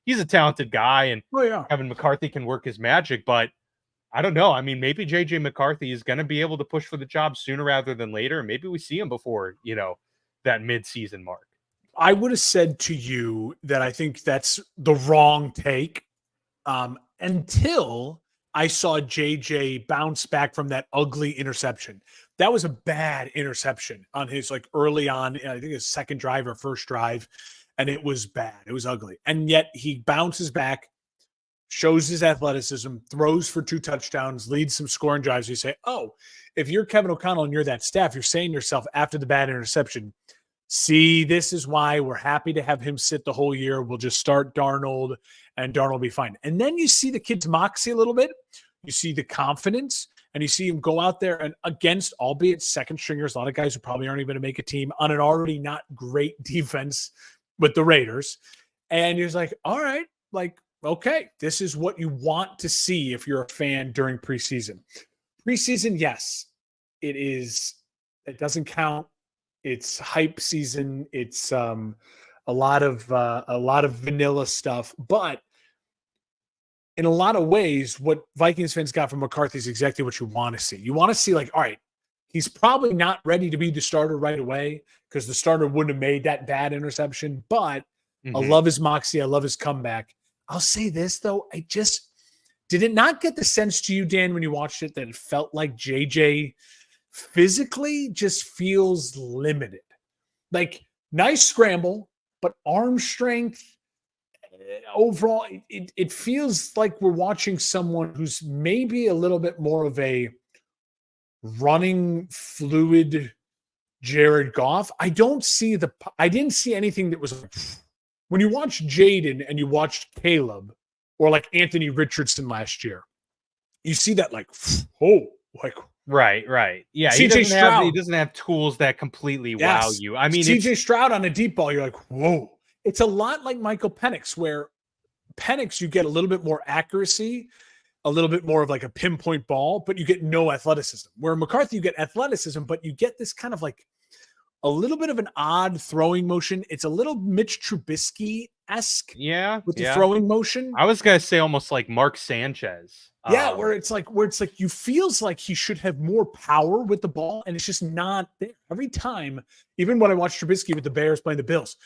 a talented guy, and Kevin McCarthy can work his magic. But I don't know. I mean, maybe JJ McCarthy is going to be able to push for the job sooner rather than later. Maybe we see him before, you know, that mid-season mark. I would have said to you that I think that's the wrong take until I saw JJ bounce back from that ugly interception. That was a bad interception on his, like, early on, I think his second drive or first drive, and it was bad. It was ugly. And yet he bounces back, shows his athleticism, throws for 2 touchdowns, leads some scoring drives. You say, oh, if you're Kevin O'Connell and you're that staff, you're saying to yourself after the bad interception, see, this is why we're happy to have him sit the whole year. We'll just start Darnold, and Darnold will be fine. And then you see the kid's moxie a little bit. You see the confidence, and you see him go out there and against, albeit second stringers, a lot of guys who probably aren't even going to make a team, on an already not great defense with the Raiders. And you're like, all right, like, okay, this is what you want to see if you're a fan during preseason. Preseason, yes, it is. It doesn't count. It's hype season. It's a lot of vanilla stuff, but in a lot of ways, what Vikings fans got from McCarthy is exactly what you want to see. You want to see, like, all right, he's probably not ready to be the starter right away, because the starter wouldn't have made that bad interception, but I love his moxie. I love his comeback. I'll say this, though. Did it not get the sense to you, Dan, when you watched it, that it felt like JJ physically just feels limited? Like, nice scramble, but arm strength, overall, it feels like we're watching someone who's maybe a little bit more of a running, fluid Jared Goff. I didn't see anything that was like, when you watch Jaden and you watched Caleb, or like Anthony Richardson last year, you see that, like, oh, like, right. Yeah, he doesn't have tools that completely wow you. I mean, CJ Stroud on a deep ball, you're like, whoa. It's a lot like Michael Penix, where Penix, you get a little bit more accuracy, a little bit more of like a pinpoint ball, but you get no athleticism. Where McCarthy, you get athleticism, but you get this kind of like a little bit of an odd throwing motion. It's a little Mitch Trubisky-esque with the throwing motion. I was going to say almost like Mark Sanchez. Where it's like you feels like he should have more power with the ball, and it's just not there. Every time, even when I watch Trubisky with the Bears playing the Bills,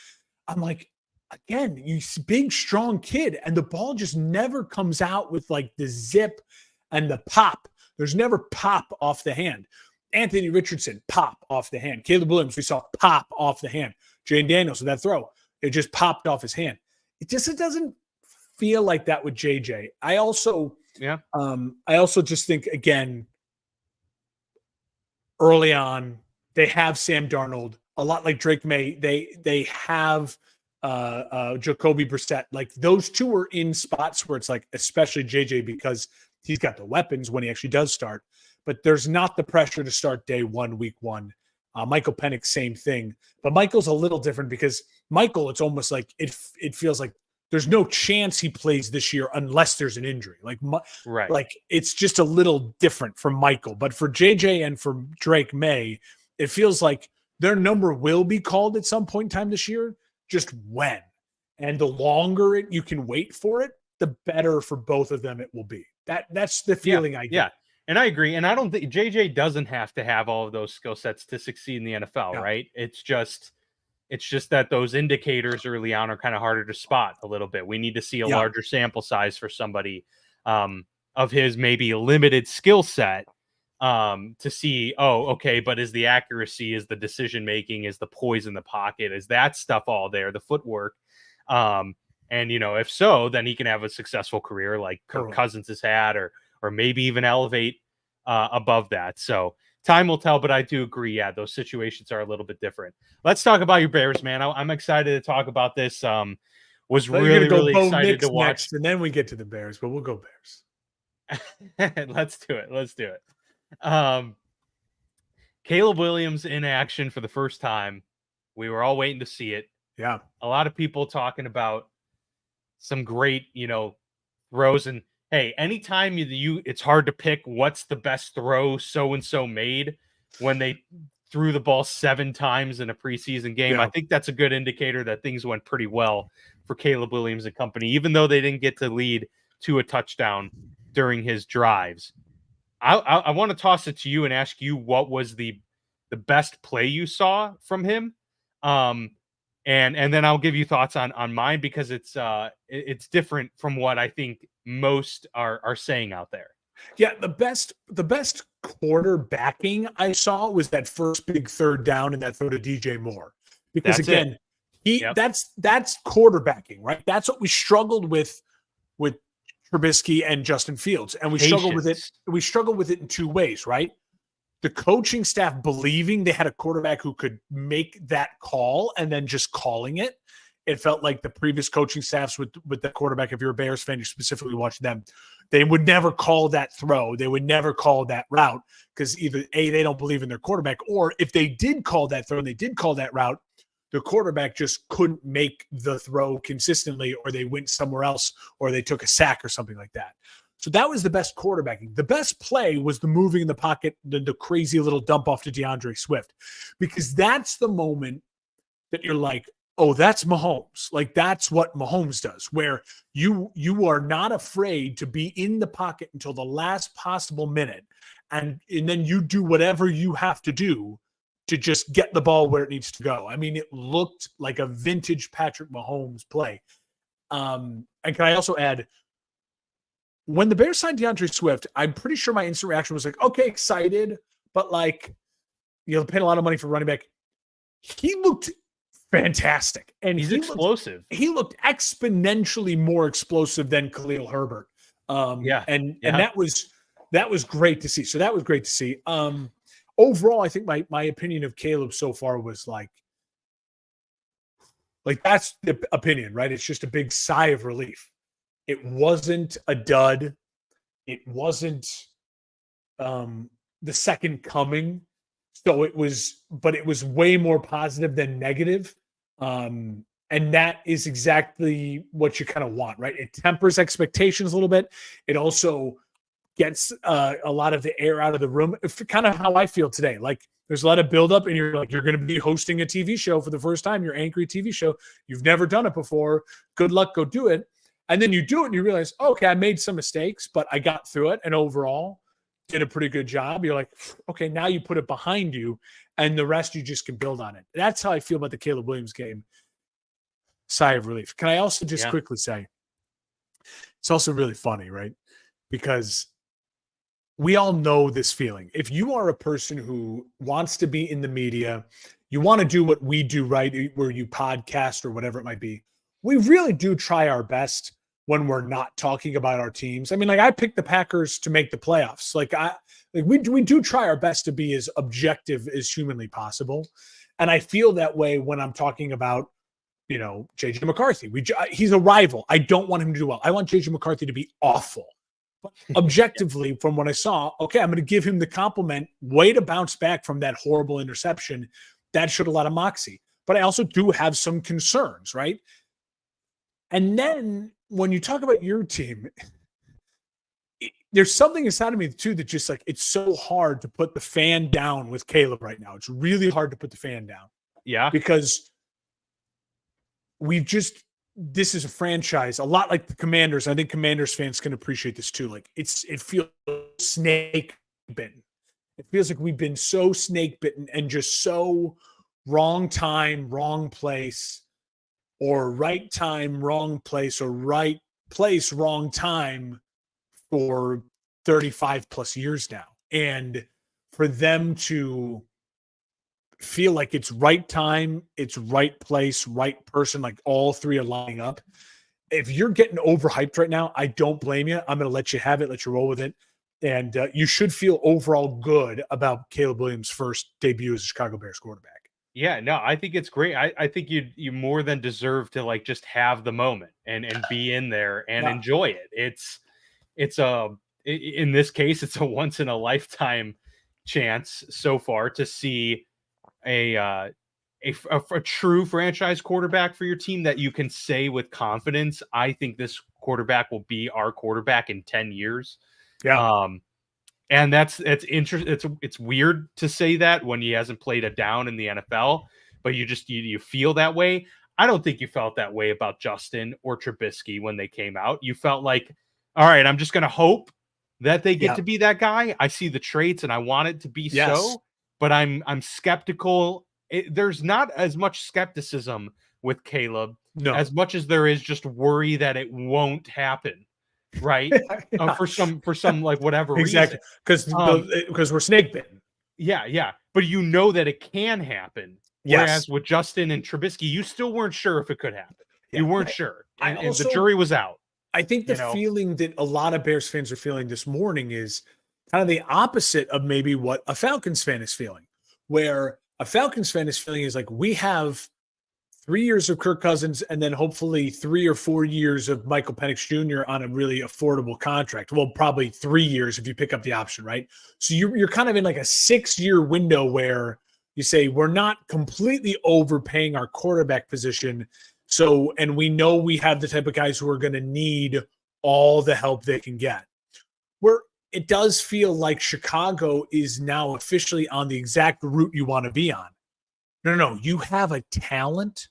I'm like, again, you big, strong kid, and the ball just never comes out with like the zip and the pop. There's never pop off the hand. Anthony Richardson, pop off the hand. Caleb Williams, we saw pop off the hand. Jane Daniels with that throw, it just popped off his hand. It doesn't feel like that with JJ. I also just think, again, early on, they have Sam Darnold, a lot like Drake May. They have Jacoby Brissett. Like, those two are in spots where it's like, especially JJ, because he's got the weapons when he actually does start, but there's not the pressure to start day one, week one. Michael Penix, same thing. But Michael's a little different, because Michael, it's almost like it feels like there's no chance he plays this year unless there's an injury. Right. Like it's just a little different from Michael. But for JJ and for Drake May, it feels like their number will be called at some point in time this year, just when. And the longer you can wait for it, the better for both of them it will be. That's the feeling I get. Yeah. And I agree. And I don't think JJ doesn't have to have all of those skill sets to succeed in the NFL, right? It's just that those indicators early on are kind of harder to spot a little bit. We need to see a larger sample size for somebody of his maybe limited skill set to see, but is the accuracy, is the decision making, is the poise in the pocket, is that stuff all there, the footwork? And if so, then he can have a successful career like Kirk Cousins has had, or maybe even elevate above that. So time will tell, but I do agree. Yeah, those situations are a little bit different. Let's talk about your Bears, man. I'm excited to talk about this. Was really excited to watch. Next, and then we get to the Bears, but we'll go Bears. Let's do it. Caleb Williams in action for the first time. We were all waiting to see it. Yeah. A lot of people talking about some great, throws. And hey, anytime it's hard to pick what's the best throw so-and-so made when they threw the ball 7 times in a preseason game. I think that's a good indicator that things went pretty well for Caleb Williams and company, even though they didn't get to lead to a touchdown during his drives. I want to toss it to you and ask you what was the best play you saw from him. And then I'll give you thoughts on mine, because it's different from what I think most are saying out there. Yeah, the best quarterbacking I saw was that first big third down and that throw to DJ Moore. Because that's quarterbacking, right? That's what we struggled with Trubisky and Justin Fields. And we struggled with it. We struggled with it in 2 ways, right? The coaching staff believing they had a quarterback who could make that call and then just calling it. It felt like the previous coaching staffs with the quarterback, if you're a Bears fan, you specifically watch them, they would never call that throw. They would never call that route because either A, they don't believe in their quarterback, or if they did call that throw and they did call that route, the quarterback just couldn't make the throw consistently, or they went somewhere else, or they took a sack or something like that. So that was the best quarterbacking. The best play was the moving in the pocket, the crazy little dump off to DeAndre Swift, because that's the moment that you're like, oh, that's Mahomes. Like that's what Mahomes does, where you are not afraid to be in the pocket until the last possible minute. And then you do whatever you have to do to just get the ball where it needs to go. I mean, it looked like a vintage Patrick Mahomes play. And can I also add, when the Bears signed DeAndre Swift, I'm pretty sure my instant reaction was like, okay, excited, but like, paying a lot of money for running back. He looked fantastic. And he's explosive. He looked exponentially more explosive than Khalil Herbert. And that was great to see. So that was great to see. Overall, I think my opinion of Caleb so far was like that's the opinion, right? It's just a big sigh of relief. It wasn't a dud. It wasn't the second coming. So it was way more positive than negative. And that is exactly what you kind of want, right? It tempers expectations a little bit. It also gets a lot of the air out of the room. It's kind of how I feel today. Like there's a lot of buildup, and you're going to be hosting a TV show for the first time. You're anchoring a TV show. You've never done it before. Good luck. Go do it. And then you do it and you realize, okay, I made some mistakes, but I got through it. And overall did a pretty good job. You're like, okay, now you put it behind you and the rest you just can build on it. That's how I feel about the Caleb Williams game. Sigh of relief. Can I also just quickly say, it's also really funny, right? Because we all know this feeling. If you are a person who wants to be in the media, you want to do what we do, right? Where you podcast or whatever it might be. We really do try our best when we're not talking about our teams. I mean, like I picked the Packers to make the playoffs. We do try our best to be as objective as humanly possible. And I feel that way when I'm talking about, JJ McCarthy. He's a rival. I don't want him to do well. I want JJ McCarthy to be awful. But objectively, from what I saw, okay, I'm going to give him the compliment. Way to bounce back from that horrible interception. That showed a lot of moxie. But I also do have some concerns, right? And then when you talk about your team, there's something inside of me too that just like it's so hard to put the fan down with Caleb right now. It's really hard to put the fan down. Yeah. Because this is a franchise, a lot like the Commanders. I think Commanders fans can appreciate this too. Like it feels snake bitten. It feels like we've been so snake bitten and just so wrong time, wrong place, or right time, wrong place, or right place, wrong time for 35 plus years now. And for them to feel like it's right time, it's right place, right person, like all three are lining up. If you're getting overhyped right now, I don't blame you. I'm going to let you have it, let you roll with it. And you should feel overall good about Caleb Williams' first debut as a Chicago Bears quarterback. Yeah, no, I think it's great. I think you more than deserve to like just have the moment and be in there and enjoy it. It's in this case, it's a once in a lifetime chance so far to see a true franchise quarterback for your team that you can say with confidence, I think this quarterback will be our quarterback in 10 years. Yeah. And it's interesting. It's weird to say that when he hasn't played a down in the NFL, but you feel that way. I don't think you felt that way about Justin or Trubisky when they came out. You felt like, all right, I'm just going to hope that they get to be that guy. I see the traits and I want it to be so, but I'm skeptical. There's not as much skepticism with Caleb as much as there is just worry that it won't happen. Right. For some like whatever reason. Because we're snake bitten. Yeah. But you know that it can happen. Whereas with Justin and Trubisky, you still weren't sure if it could happen. You weren't sure. And the jury was out. I think the feeling that a lot of Bears fans are feeling this morning is kind of the opposite of maybe what a Falcons fan is feeling, where a Falcons fan is feeling is like, we have 3 years of Kirk Cousins and then hopefully 3 or 4 years of Michael Penix Jr. on a really affordable contract. Well, probably 3 years if you pick up the option, right? So you're kind of in like a 6-year window where you say, we're not completely overpaying our quarterback position. So, and we know we have the type of guys who are going to need all the help they can get. Where it does feel like Chicago is now officially on the exact route you want to be on. No. You have a talent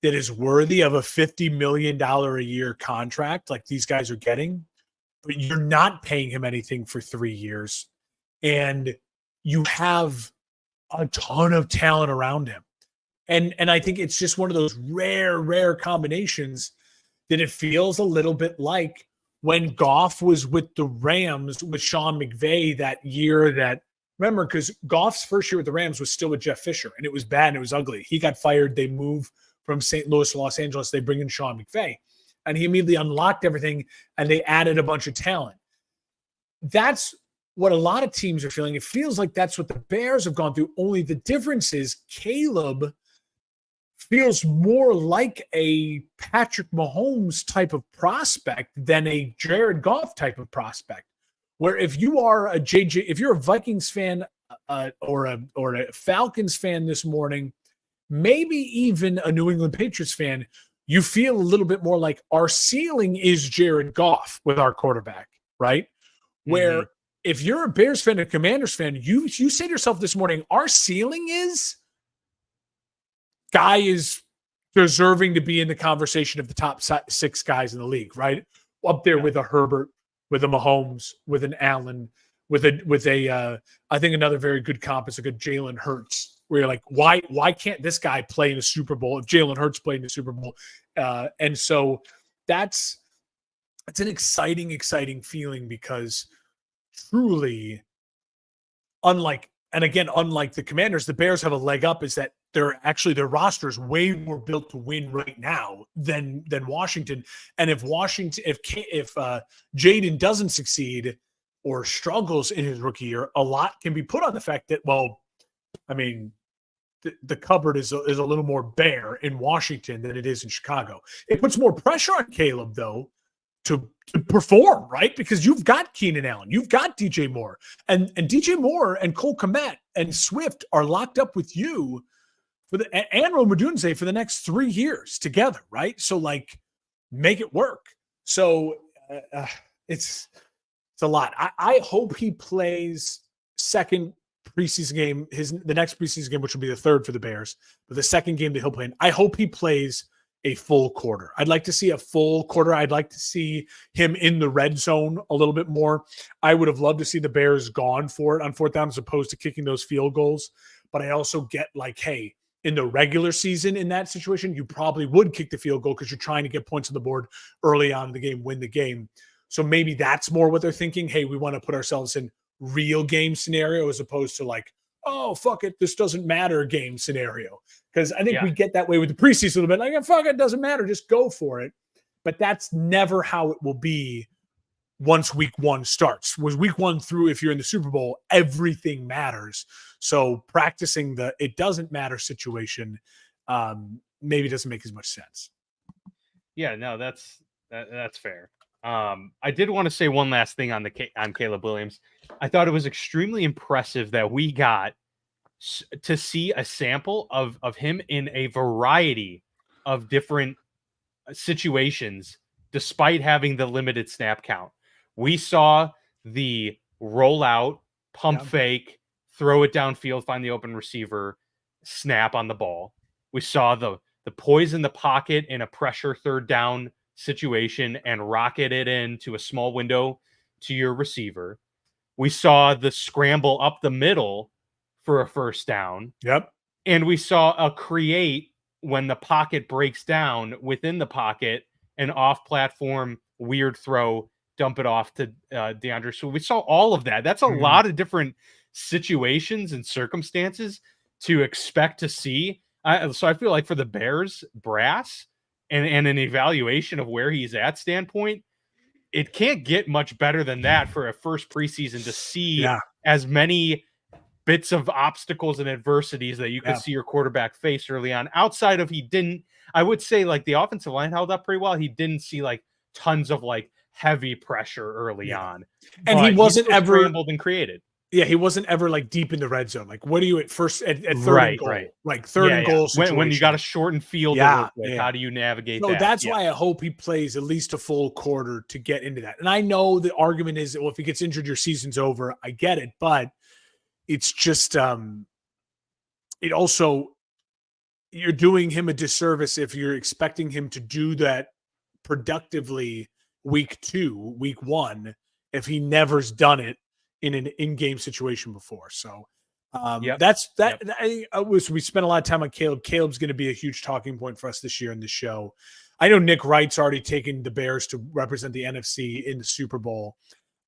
that is worthy of a $50 million a year contract like these guys are getting, but you're not paying him anything for 3 years. And you have a ton of talent around him. And I think it's just one of those rare combinations that it feels a little bit like when Goff was with the Rams with Sean McVay that year that, remember, because Goff's first year with the Rams was still with Jeff Fisher, and it was bad and it was ugly. He got fired. They move from St. Louis to Los Angeles. They bring in Sean McVay, and he immediately unlocked everything, and they added a bunch of talent. That's what a lot of teams are feeling. It feels like that's what the Bears have gone through, only the difference is Caleb feels more like a Patrick Mahomes type of prospect than a Jared Goff type of prospect. Where if you are if you're a Vikings fan or a Falcons fan this morning, maybe even a New England Patriots fan, you feel a little bit more like our ceiling is Jared Goff with our quarterback, right? Where if you're a Bears fan, a Commanders fan, you say to yourself this morning, our ceiling is guy is deserving to be in the conversation of the top 6 guys in the league, right? Up there with a Herbert, with a Mahomes, with an Allen, with a I think another very good comp is a good Jalen Hurts, where you're like, why can't this guy play in a Super Bowl if Jalen Hurts played in the Super Bowl? And so it's an exciting feeling because truly, unlike the Commanders, the Bears have a leg up is that their roster is way more built to win right now than Washington. And if Jaden doesn't succeed or struggles in his rookie year, a lot can be put on the fact that, well, I mean, the cupboard is a little more bare in Washington than it is in Chicago. It puts more pressure on Caleb, though, to perform, right? Because you've got Keenan Allen, you've got DJ Moore, and DJ Moore and Cole Kmet and Swift are locked up with you and Rome Odunze for the next 3 years together, right? So like make it work. So it's a lot. I hope he plays second preseason game, the next preseason game, which will be the third for the Bears, but the second game that he'll play in. I hope he plays a full quarter. I'd like to see a full quarter. I'd like to see him in the red zone a little bit more. I would have loved to see the Bears gone for it on fourth down as opposed to kicking those field goals. But I also get like, hey, in the regular season in that situation, you probably would kick the field goal because you're trying to get points on the board early on in the game, win the game. So maybe that's more what they're thinking. Hey, we want to put ourselves in real game scenario as opposed to like, oh, fuck it, this doesn't matter game scenario. Because I think we get that way with the preseason a little bit. Like, fuck it, doesn't matter, just go for it. But that's never how it will be once week one starts. Was week one through, if you're in the Super Bowl, everything matters. So practicing the it doesn't matter situation maybe doesn't make as much sense. Yeah, no, that's fair. I did want to say one last thing on Caleb Williams. I thought it was extremely impressive that we got to see a sample of him in a variety of different situations, despite having the limited snap count. We saw the rollout, pump fake, throw it downfield, find the open receiver, snap on the ball. We saw the poise in the pocket in a pressure third down situation and rocket it into a small window to your receiver. We saw the scramble up the middle for a first down. Yep. And we saw a create when the pocket breaks down within the pocket, an off-platform weird throw, dump it off to DeAndre. So we saw all of that. That's a lot of different situations and circumstances to expect to see. So I feel like for the Bears brass and an evaluation of where he's at standpoint, it can't get much better than that for a first preseason to see as many bits of obstacles and adversities that you could see your quarterback face early on. Outside of I would say like the offensive line held up pretty well. He didn't see like tons of like heavy pressure early on. And he wasn't ever scrambled and created. Yeah, he wasn't ever like deep in the red zone. Like, what are you at first at third and goal? Right. Like third and goal situation. When you got a shortened field to work with, how do you navigate that? So that's why I hope he plays at least a full quarter to get into that. And I know the argument is, well, if he gets injured, your season's over. I get it, but it's just it also, you're doing him a disservice if you're expecting him to do that productively week 2, week 1, if he never's done it in an in-game situation before. So that's that. We spent a lot of time on Caleb. Caleb's going to be a huge talking point for us this year in the show. I know Nick Wright's already taken the Bears to represent the NFC in the Super Bowl.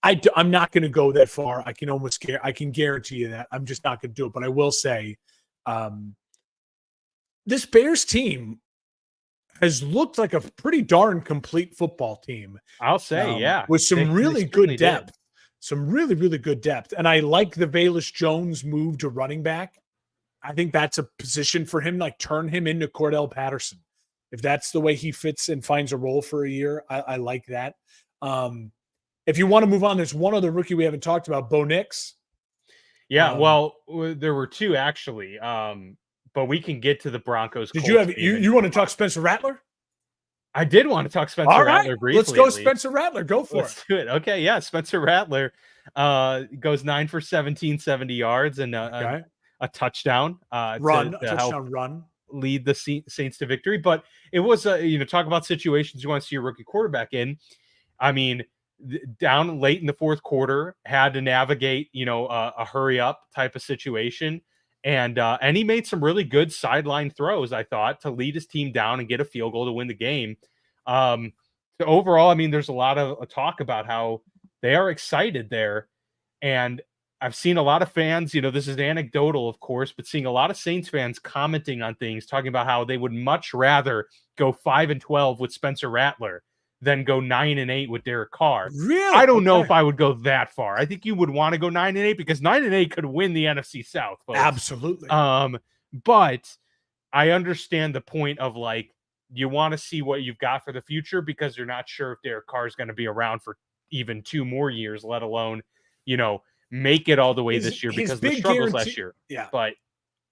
I'm not going to go that far. I can guarantee you that. I'm just not going to do it. But I will say, this Bears team has looked like a pretty darn complete football team. I'll say, with some really good depth. Some really, really good depth. And I like the Velus Jones move to running back. I think that's a position for him, like turn him into Cordell Patterson. If that's the way he fits and finds a role for a year, I like that. If you want to move on, there's one other rookie we haven't talked about, Bo Nix. Yeah, well, there were two actually. But we can get to the Broncos. Did you have you want to talk Spencer Rattler? I did want to talk Spencer Rattler briefly. Let's go Spencer Rattler. Go for it. Let's do it. Okay, yeah. Spencer Rattler goes 9 for 17, 70 yards and a touchdown. Run. Lead the Saints to victory. But it was, talk about situations you want to see your rookie quarterback in. I mean, down late in the fourth quarter, had to navigate, a hurry up type of situation. And he made some really good sideline throws, I thought, to lead his team down and get a field goal to win the game. So overall, I mean, there's a lot of talk about how they are excited there. And I've seen a lot of fans, this is anecdotal, of course, but seeing a lot of Saints fans commenting on things, talking about how they would much rather go 5-12 with Spencer Rattler than go 9-8 with Derek Carr. Really? I don't know if I would go that far. I think you would want to go 9-8 because 9-8 could win the NFC South. Folks. Absolutely. But I understand the point of like, you want to see what you've got for the future because you're not sure if Derek Carr is going to be around for even 2 more years, let alone, make it all the way this year because of the struggles last year. Yeah. But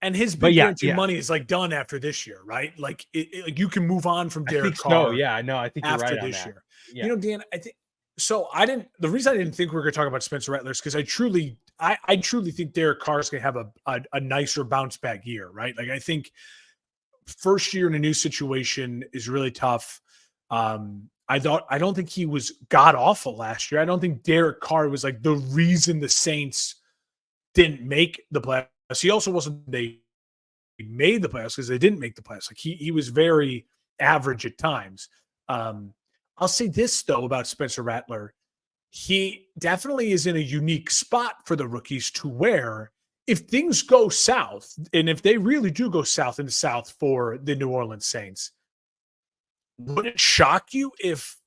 And his But big yeah, guarantee money is like done after this year, right? Like, like you can move on from I Derek think Carr. so. Yeah, I know. I think you're After right on this that. year. Yeah. You know, Dan, I think so. The reason I didn't think we were going to talk about Spencer Rattler is because I truly think Derek Carr is going to have a nicer bounce back year, right? Like, I think first year in a new situation is really tough. I don't think he was god awful last year. I don't think Derek Carr was like the reason the Saints didn't make the playoffs. He also wasn't they made the playoffs because they didn't make the playoffs. Like he was very average at times. I'll say this though about Spencer Rattler. He definitely is in a unique spot for the rookies to where if things go south, and if they really do go south in the South for the New Orleans Saints, would it shock you if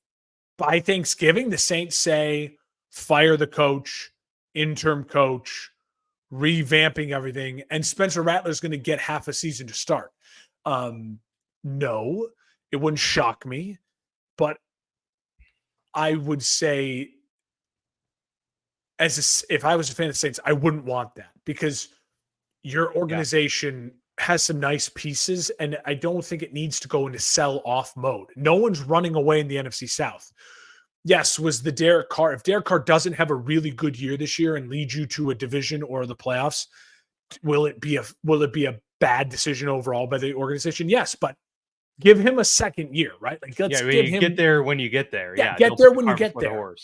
by Thanksgiving the Saints say, fire the coach, interim coach, revamping everything, and Spencer Rattler's going to get half a season to start? No, it wouldn't shock me, but I would say if I was a fan of the Saints, I wouldn't want that because your organization has some nice pieces, and I don't think it needs to go into sell-off mode. No one's running away in the NFC South. Yes, was the Derek Carr. If Derek Carr doesn't have a really good year this year and lead you to a division or the playoffs, will it be a bad decision overall by the organization? Yes, but give him a second year, right? Like, let's give him, get there when you get there. Yeah, get there when you get there.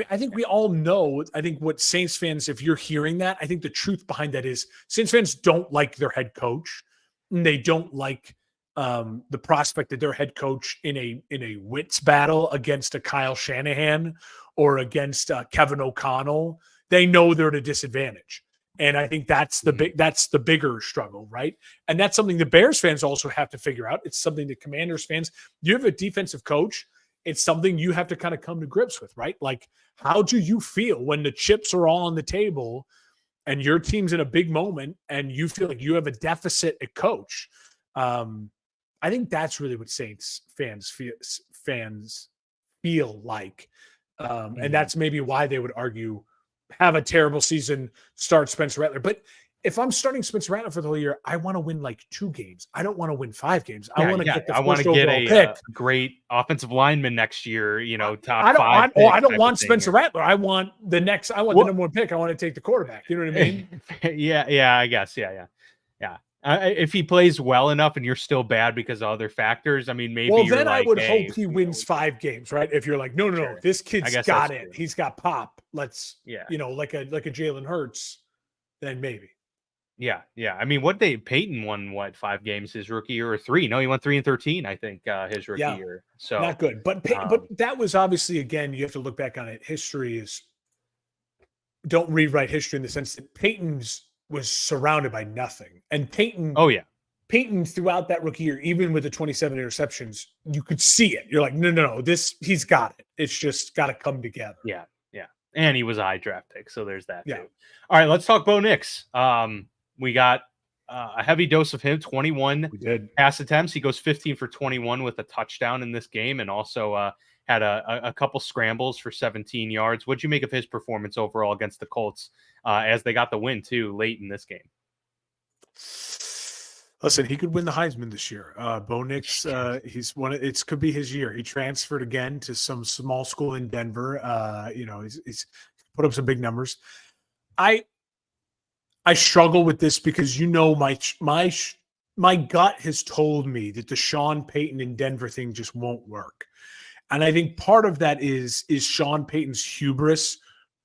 I think we all know. I think what Saints fans, if you're hearing that, I think the truth behind that is Saints fans don't like their head coach. And they don't like the prospect that their head coach in a wits battle against a Kyle Shanahan or against Kevin O'Connell. They know they're at a disadvantage. And I think that's the bigger struggle, right? And that's something the Bears fans also have to figure out. It's something the Commanders fans, you have a defensive coach. It's something you have to kind of come to grips with, right? Like, how do you feel when the chips are all on the table and your team's in a big moment and you feel like you have a deficit at coach? I think that's really what Saints fans feel like. And that's maybe why they would argue have a terrible season, start Spencer Rattler. But if I'm starting Spencer Rattler for the whole year, I want to win like 2 games. I don't want to win 5 games. I want to get the first overall pick. Great offensive lineman next year, top I 5. I don't want Spencer Rattler. I want the number 1 pick. I want to take the quarterback. You know what I mean? Yeah, I guess. Yeah. If he plays well enough and you're still bad because of other factors, I mean, maybe. Well, then I would hope he wins 5 games, right? If you're like, no, this kid's got it. He's got pop. Let's, like a Jalen Hurts, then maybe. Yeah. I mean, Peyton won 5 games his rookie year or 3? No, he won 3-13, I think, his rookie year. So not good. But that was obviously, again, you have to look back on it. History is, don't rewrite history in the sense that Peyton's was surrounded by nothing. And Peyton, Peyton throughout that rookie year, even with the 27 interceptions, you could see it. You're like, no, he's got it. It's just got to come together. Yeah. And he was a high draft pick, so there's that too. All right, let's talk Bo Nix. We got a heavy dose of him, 21 pass attempts. He goes 15 for 21 with a touchdown in this game, and also had a couple scrambles for 17 yards. What'd you make of his performance overall against the Colts as they got the win too late in this game? Listen, he could win the Heisman this year. Bo Nix, it could be his year. He transferred again to some small school in Denver. He's put up some big numbers. I struggle with this because my gut has told me that the Sean Payton in Denver thing just won't work. And I think part of that is Sean Payton's hubris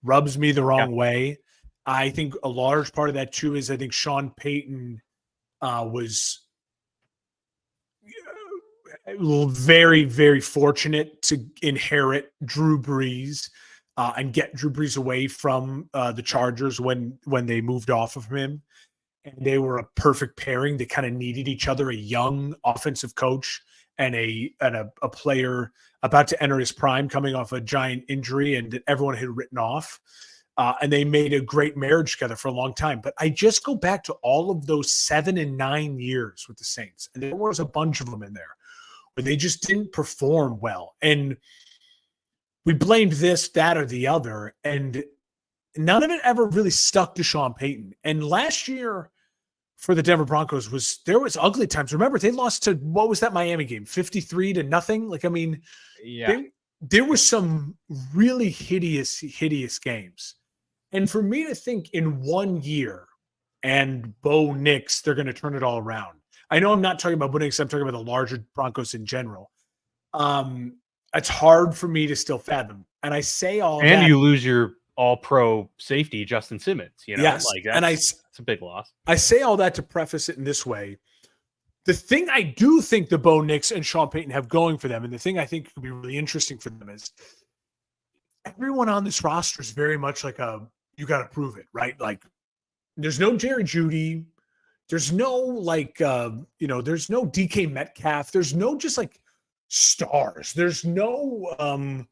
rubs me the wrong way. I think a large part of that too is I think Sean Payton was very, very fortunate to inherit Drew Brees and get Drew Brees away from the Chargers when they moved off of him. And they were a perfect pairing. They kind of needed each other, a young offensive coach and a player about to enter his prime, coming off a giant injury and that everyone had written off. And they made a great marriage together for a long time. But I just go back to all of those 7 and 9 years with the Saints. And there was a bunch of them in there where they just didn't perform well. And we blamed this, that, or the other. And none of it ever really stuck to Sean Payton. And last year, for the Denver Broncos there was ugly times. Remember, they lost to, what was that Miami game? 53-0. Like, I mean, there was some really hideous games. And for me to think in 1 year and Bo Nix, they're going to turn it all around. I know I'm not talking about Bo Nix. I'm talking about the larger Broncos in general. It's hard for me to still fathom. And I say all that. And you lose your all-pro safety, Justin Simmons. Yes. Like that's a big loss. I say all that to preface it in this way. The thing I do think the Bo Nix and Sean Payton have going for them, and the thing I think could be really interesting for them, is everyone on this roster is very much like you got to prove it, right? Like, there's no Jerry Jeudy. There's no there's no DK Metcalf. There's no just like stars. There's no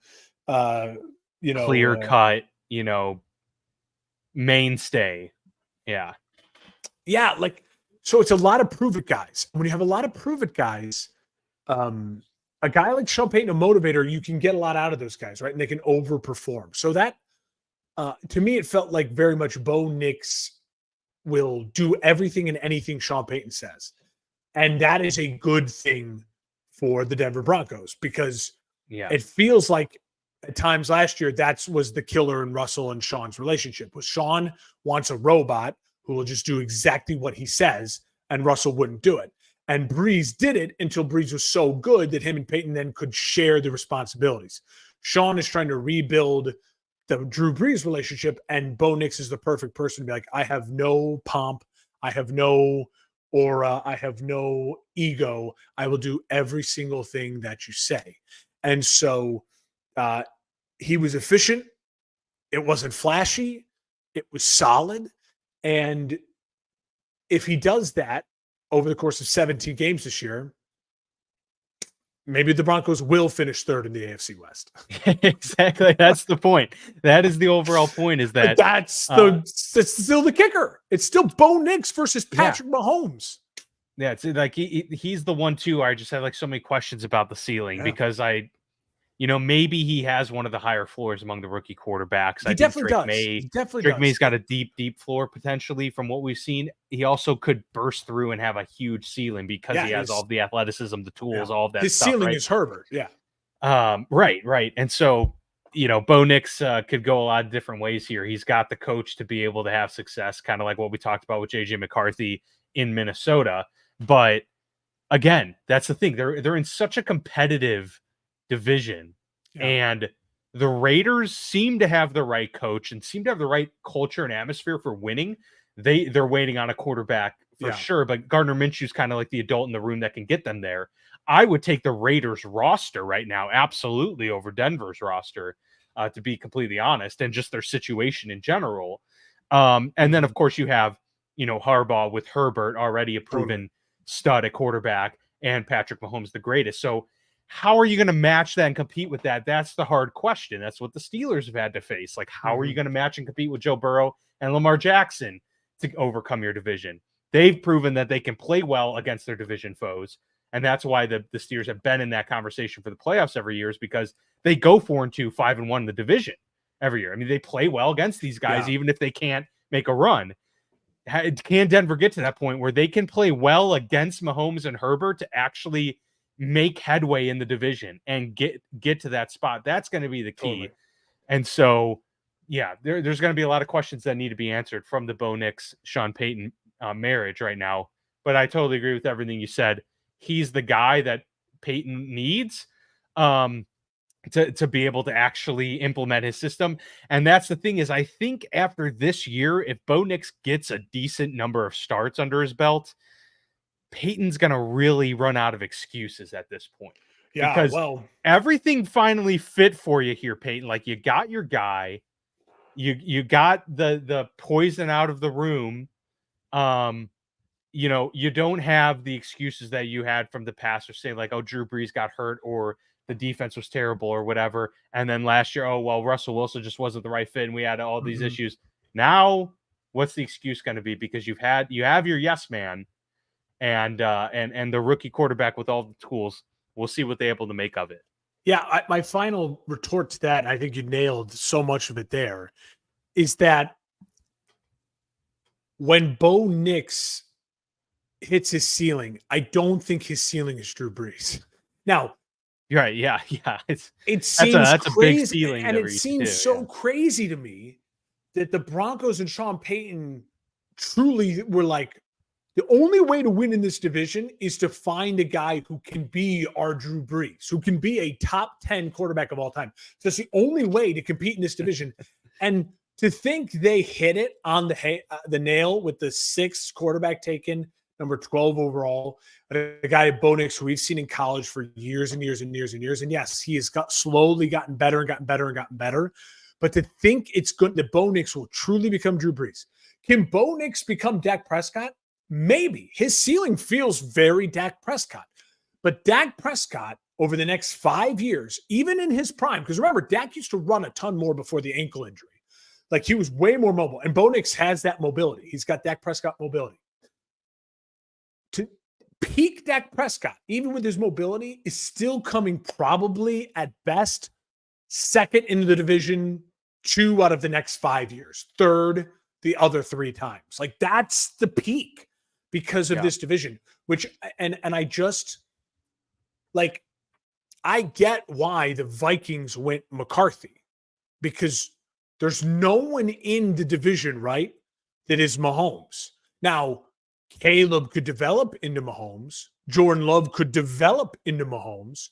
clear cut, mainstay. Yeah. Yeah, like, so it's a lot of prove it guys. When you have a lot of prove it guys, a guy like Sean Payton, a motivator, you can get a lot out of those guys, right? And they can overperform. So that to me, it felt like very much Bo Nix will do everything and anything Sean Payton says. And that is a good thing for the Denver Broncos, because it feels like at times last year, that was the killer in Russell and Sean's relationship. Was Sean wants a robot who will just do exactly what he says, and Russell wouldn't do it. And Breeze did it until Breeze was so good that him and Payton then could share the responsibilities. Sean is trying to rebuild the Drew Brees relationship, and Bo Nix is the perfect person to be like, I have no pomp, I have no aura, I have no ego. I will do every single thing that you say. And so he was efficient. It wasn't flashy. It was solid. And if he does that over the course of 17 games this year, maybe the Broncos will finish third in the AFC West. Exactly. That's the point. That is the overall point, is that that's still the kicker. It's still Bo Nix versus Patrick Mahomes. Yeah, it's like he's the one too. I just have like so many questions about the ceiling because maybe he has one of the higher floors among the rookie quarterbacks. He definitely does. Drake May's got a deep floor potentially from what we've seen. He also could burst through and have a huge ceiling because he has all the athleticism, the tools, all of that his stuff. His ceiling is Herbert. Yeah. Right. And so, Bo Nix could go a lot of different ways here. He's got the coach to be able to have success, kind of like what we talked about with JJ McCarthy in Minnesota. But again, that's the thing. They're in such a competitive division, and the Raiders seem to have the right coach and seem to have the right culture and atmosphere for winning. They're waiting on a quarterback for sure, but Gardner Minshew's kind of like the adult in the room that can get them there. I would take the Raiders roster right now absolutely over Denver's roster, to be completely honest, and just their situation in general. And then of course you have Harbaugh with Herbert, already a proven stud at quarterback, and Patrick Mahomes the greatest. So how are you going to match that and compete with that? That's the hard question. That's what the Steelers have had to face. Like, how are you going to match and compete with Joe Burrow and Lamar Jackson to overcome your division? They've proven that they can play well against their division foes. And that's why the Steelers have been in that conversation for the playoffs every year, is because they go 4-2, 5-1 in the division every year. I mean, they play well against these guys, even if they can't make a run. Can Denver get to that point where they can play well against Mahomes and Herbert to actually make headway in the division and get to that spot? That's going to be the key. Totally. And so, there's going to be a lot of questions that need to be answered from the Bo Nix, Sean Payton marriage right now. But I totally agree with everything you said. He's the guy that Payton needs to be able to actually implement his system. And that's the thing, is I think after this year, if Bo Nix gets a decent number of starts under his belt, Peyton's going to really run out of excuses at this point. Yeah, because everything finally fit for you here, Peyton. Like, you got your guy, you got the poison out of the room. You don't have the excuses that you had from the past, or saying like, oh, Drew Brees got hurt, or the defense was terrible, or whatever. And then last year, oh, well, Russell Wilson just wasn't the right fit, and we had all these issues. Now, what's the excuse going to be? Because you have your yes man, and the rookie quarterback with all the tools. We'll see what they're able to make of it. Yeah, my final retort to that, I think you nailed so much of it there, is that when Bo Nix hits his ceiling, I don't think his ceiling is Drew Brees. Now, right, yeah. It seems that's a big crazy, ceiling and to it reach seems too, so yeah. crazy to me that the Broncos and Sean Payton truly were like, the only way to win in this division is to find a guy who can be our Drew Brees, who can be a top 10 quarterback of all time. So that's the only way to compete in this division. And to think they hit it on the nail with the 6th quarterback taken, number 12 overall, a guy Bo Nix, who we've seen in college for years and years and years and years. And yes, he has slowly gotten better and gotten better and gotten better. But to think it's good that Bo Nix will truly become Drew Brees. Can Bo Nix become Dak Prescott? Maybe. His ceiling feels very Dak Prescott. But Dak Prescott, over the next 5 years, even in his prime, because remember, Dak used to run a ton more before the ankle injury. Like, he was way more mobile. And Bo Nix has that mobility. He's got Dak Prescott mobility. To peak Dak Prescott, even with his mobility, is still coming probably at best second in the division 2 out of the next 5 years, third the other 3 times. Like, that's the peak because of this division, which, and I just, like, I get why the Vikings went McCarthy, because there's no one in the division, right, that is Mahomes. Now, Caleb could develop into Mahomes. Jordan Love could develop into Mahomes.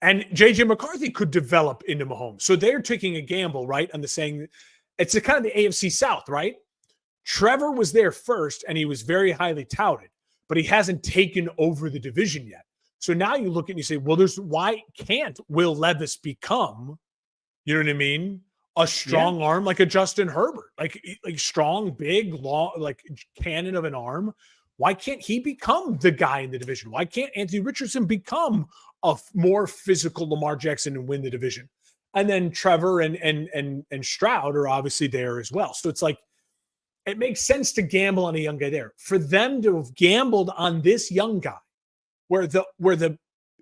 And J.J. McCarthy could develop into Mahomes. So they're taking a gamble, right, on the saying, it's a kind of the AFC South, right? Trevor was there first, and he was very highly touted, but he hasn't taken over the division yet. So now you look at and you say, well, why can't Will Levis become, you know what I mean, a strong arm like a Justin Herbert, like strong, big, long, like cannon of an arm? Why can't he become the guy in the division? Why can't Anthony Richardson become a more physical Lamar Jackson and win the division? And then Trevor and Stroud are obviously there as well. So it's like, it makes sense to gamble on a young guy there. For them to have gambled on this young guy, where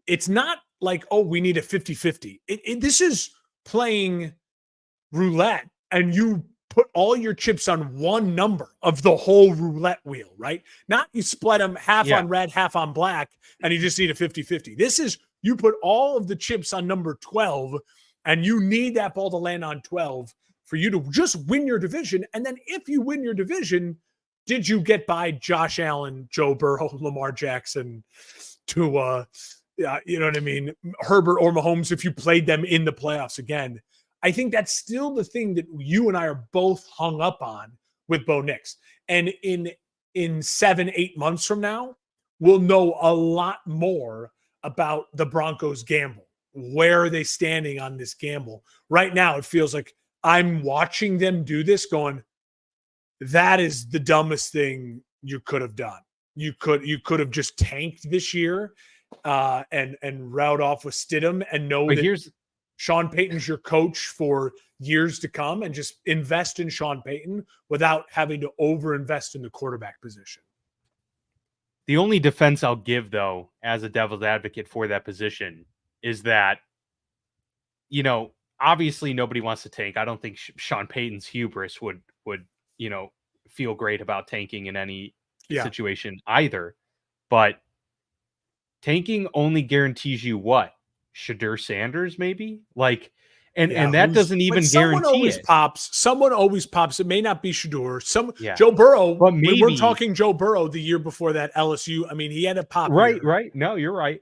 it's not like, oh, we need a 50-50. This is playing roulette, and you put all your chips on one number of the whole roulette wheel, right? Not you split them half on red, half on black, and you just need a 50-50. This is, you put all of the chips on number 12, and you need that ball to land on 12 for you to just win your division. And then if you win your division, did you get by Josh Allen, Joe Burrow, Lamar Jackson, to you know what I mean, Herbert or Mahomes, if you played them in the playoffs again? I think that's still the thing that you and I are both hung up on with Bo Nix. And in 7-8 months from now, we'll know a lot more about the Broncos gamble. Where are they standing on this gamble? Right now, it feels like I'm watching them do this going, that is the dumbest thing you could have done. You could have just tanked this year and route off with Stidham and know that Sean Payton's your coach for years to come, and just invest in Sean Payton without having to overinvest in the quarterback position. The only defense I'll give, though, as a devil's advocate for that position, is that, you know, obviously nobody wants to tank. I don't think Sean Payton's hubris would you know, feel great about tanking in any situation either. But tanking only guarantees you what? Shadur Sanders, maybe? Like, and that doesn't even guarantee it. Someone always pops. It may not be Shadur. Joe Burrow. But maybe, we're talking Joe Burrow the year before that, LSU. I mean, he had a pop. Right. No, you're right.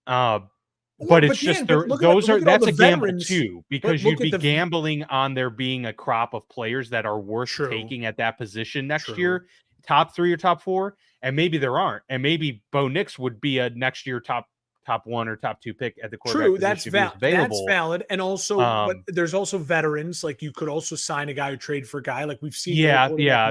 But it's just that's a gamble too, because you'd be gambling on there being a crop of players that are worth taking at that position next year, top 3 or top 4, and maybe there aren't, and maybe Bo Nix would be a next year top 1 or top 2 pick at the quarterback position. That's valid, and also, but there's also veterans. Like, you could also sign a guy or trade for a guy, like we've seen.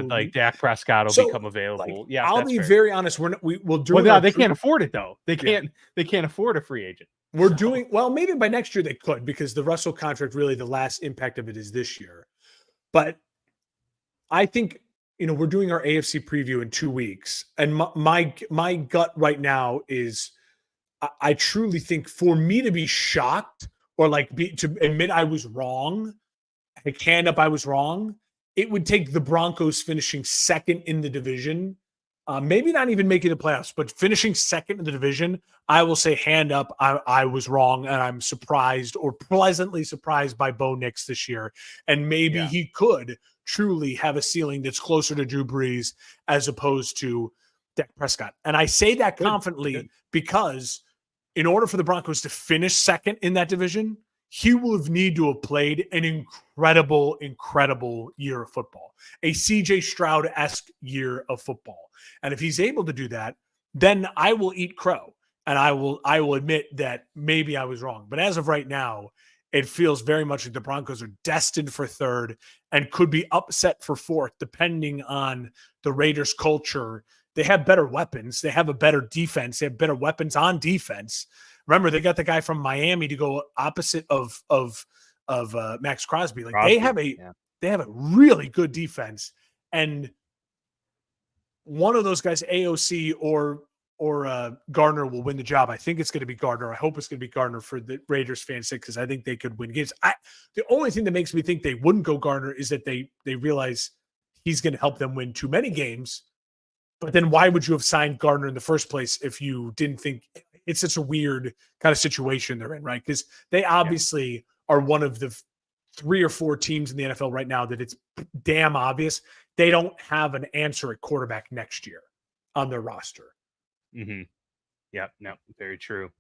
Like Dak Prescott will become available. Like, I'll be very honest. We'll do. Well, no, they can't afford it though. They can't afford a free agent. We're doing well. Maybe by next year they could, because the Russell contract, really the last impact of it is this year. But I think, you know, we're doing our AFC preview in 2 weeks, and my gut right now is, I truly think for me to be shocked or to admit I was wrong, like hand up I was wrong, it would take the Broncos finishing second in the division maybe not even making the playoffs, but finishing second in the division, I will say hand up, I was wrong, and I'm surprised or pleasantly surprised by Bo Nix this year. And maybe he could truly have a ceiling that's closer to Drew Brees as opposed to Dak Prescott. And I say that confidently because in order for the Broncos to finish second in that division, he will need to have played an incredible year of football, a CJ Stroud-esque year of football. And if he's able to do that, then I will eat crow. And I will admit that maybe I was wrong. But as of right now, it feels very much like the Broncos are destined for third and could be upset for fourth, depending on the Raiders' culture. They have better weapons. They have a better defense. They have better weapons on defense. Remember, they got the guy from Miami to go opposite of Max Crosby. Like they have a really good defense, and one of those guys, AOC or Gardner, will win the job. I think it's going to be Gardner. I hope it's going to be Gardner for the Raiders' fans' sake because I think they could win games. The only thing that makes me think they wouldn't go Gardner is that they realize he's going to help them win too many games. But then why would you have signed Gardner in the first place if you didn't think it's such a weird kind of situation they're in, right? Because they obviously are one of the 3 or 4 teams in the NFL right now that it's damn obvious they don't have an answer at quarterback next year on their roster. Mm-hmm. Yeah, no, very true.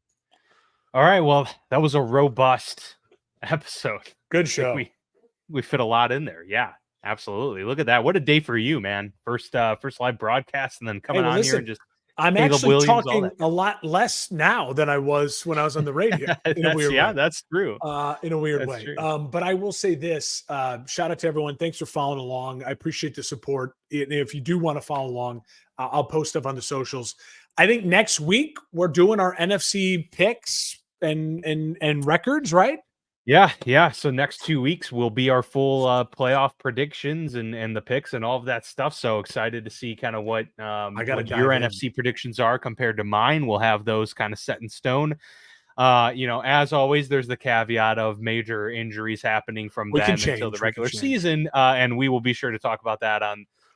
All right, well, that was a robust episode. Good show. We fit a lot in there. Yeah, absolutely. Look at that. What a day for you, man. First live broadcast and then coming on here and just I'm actually talking a lot less now than I was when I was on the radio. In a weird way. That's true. In a weird way. But I will say this, shout out to everyone. Thanks for following along. I appreciate the support. If you do want to follow along, I'll post stuff on the socials. I think next week we're doing our NFC picks and records, right? Yeah. So next 2 weeks will be our full playoff predictions and the picks and all of that stuff. So excited to see kind of what your NFC predictions are compared to mine. We'll have those kind of set in stone. As always, there's the caveat of major injuries happening from then until the regular season. And we will be sure to talk about that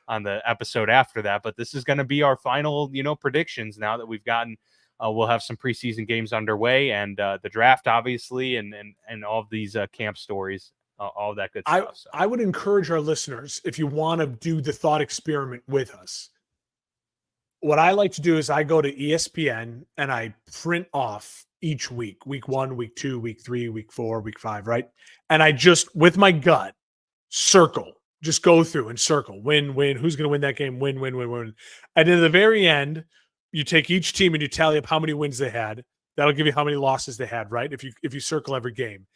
on the episode after that. But this is going to be our final, predictions now that we've gotten. We'll have some preseason games underway and the draft, obviously, and all of these camp stories, all of that good stuff. So. I would encourage our listeners, if you want to do the thought experiment with us, what I like to do is I go to ESPN and I print off each week 1, week 2, week 3, week 4, week 5, right? And I just, with my gut, just go through and circle, win, who's going to win that game, win. And at the very end, you take each team and you tally up how many wins they had. That'll give you how many losses they had, right? If you circle every game.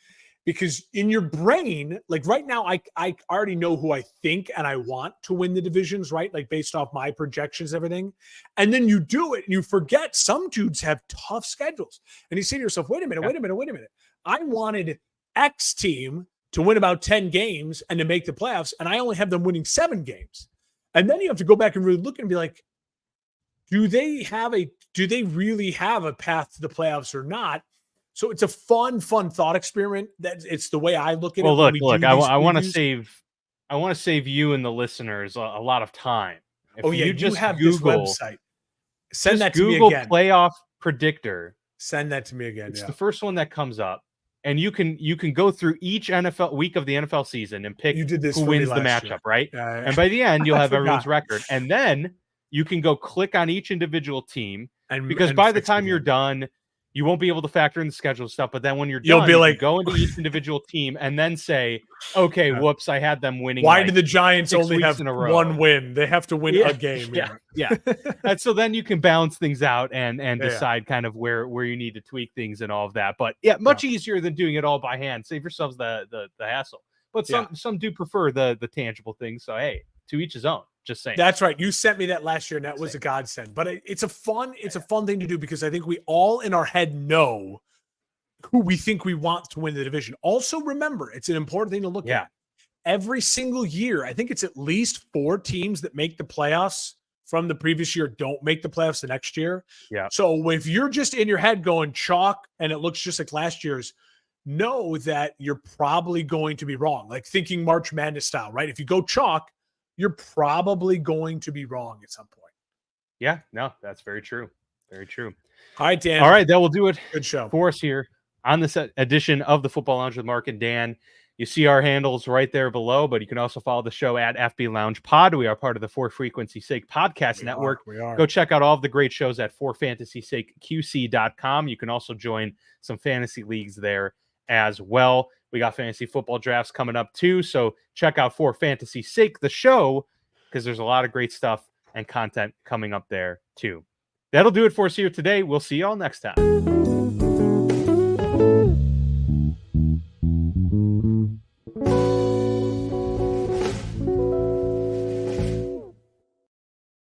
Because in your brain, like right now, I already know who I think and I want to win the divisions, right? Like based off my projections, everything. And then you do it and you forget some dudes have tough schedules. And you say to yourself, wait a minute. I wanted X team to win about 10 games and to make the playoffs, and I only have them winning 7 games. And then you have to go back and really look and be like, do they really have a path to the playoffs or not? So it's a fun thought experiment. It's the way I look at it. Well, look, I want to save you and the listeners a lot of time. You just have Google, this website. Send that to Google me again. Playoff Predictor. Send that to me again. It's the first one that comes up. And you can go through each NFL week of the NFL season and pick who wins the matchup, right? And by the end, you'll have everyone's record. And then you can go click on each individual team, because by the time you're done, you won't be able to factor in the schedule stuff. But then when you're done, you go into each individual team and then say, okay, whoops, I had them winning. Why do the Giants only have 1 win? They have to win a game. Yeah. And so then you can balance things out and decide kind of where you need to tweak things and all of that. But much easier than doing it all by hand. Save yourselves the hassle. But some do prefer the tangible things. So, hey, to each his own. Just saying. That's right. You sent me that last year, and that was a godsend. But it's a fun thing to do because I think we all in our head know who we think we want to win the division. Also, remember, it's an important thing to look at. Every single year, I think it's at least 4 teams that make the playoffs from the previous year don't make the playoffs the next year. Yeah. So if you're just in your head going chalk and it looks just like last year's, know that you're probably going to be wrong. Like thinking March Madness style, right? If you go chalk, you're probably going to be wrong at some point. Yeah, no, that's very true. Very true. All right, Dan. All right, that will do it. Good show for us here on this edition of the Football Lounge with Mark and Dan. You see our handles right there below, but you can also follow the show at FB Lounge Pod. We are part of the For Frequency Sake Podcast Network. We are. Go check out all of the great shows at forfantasysakeqc.com. You can also join some fantasy leagues there as well. We got fantasy football drafts coming up too, so check out For Fantasy Sake, the show, because there's a lot of great stuff and content coming up there too. That'll do it for us here today. We'll see you all next time.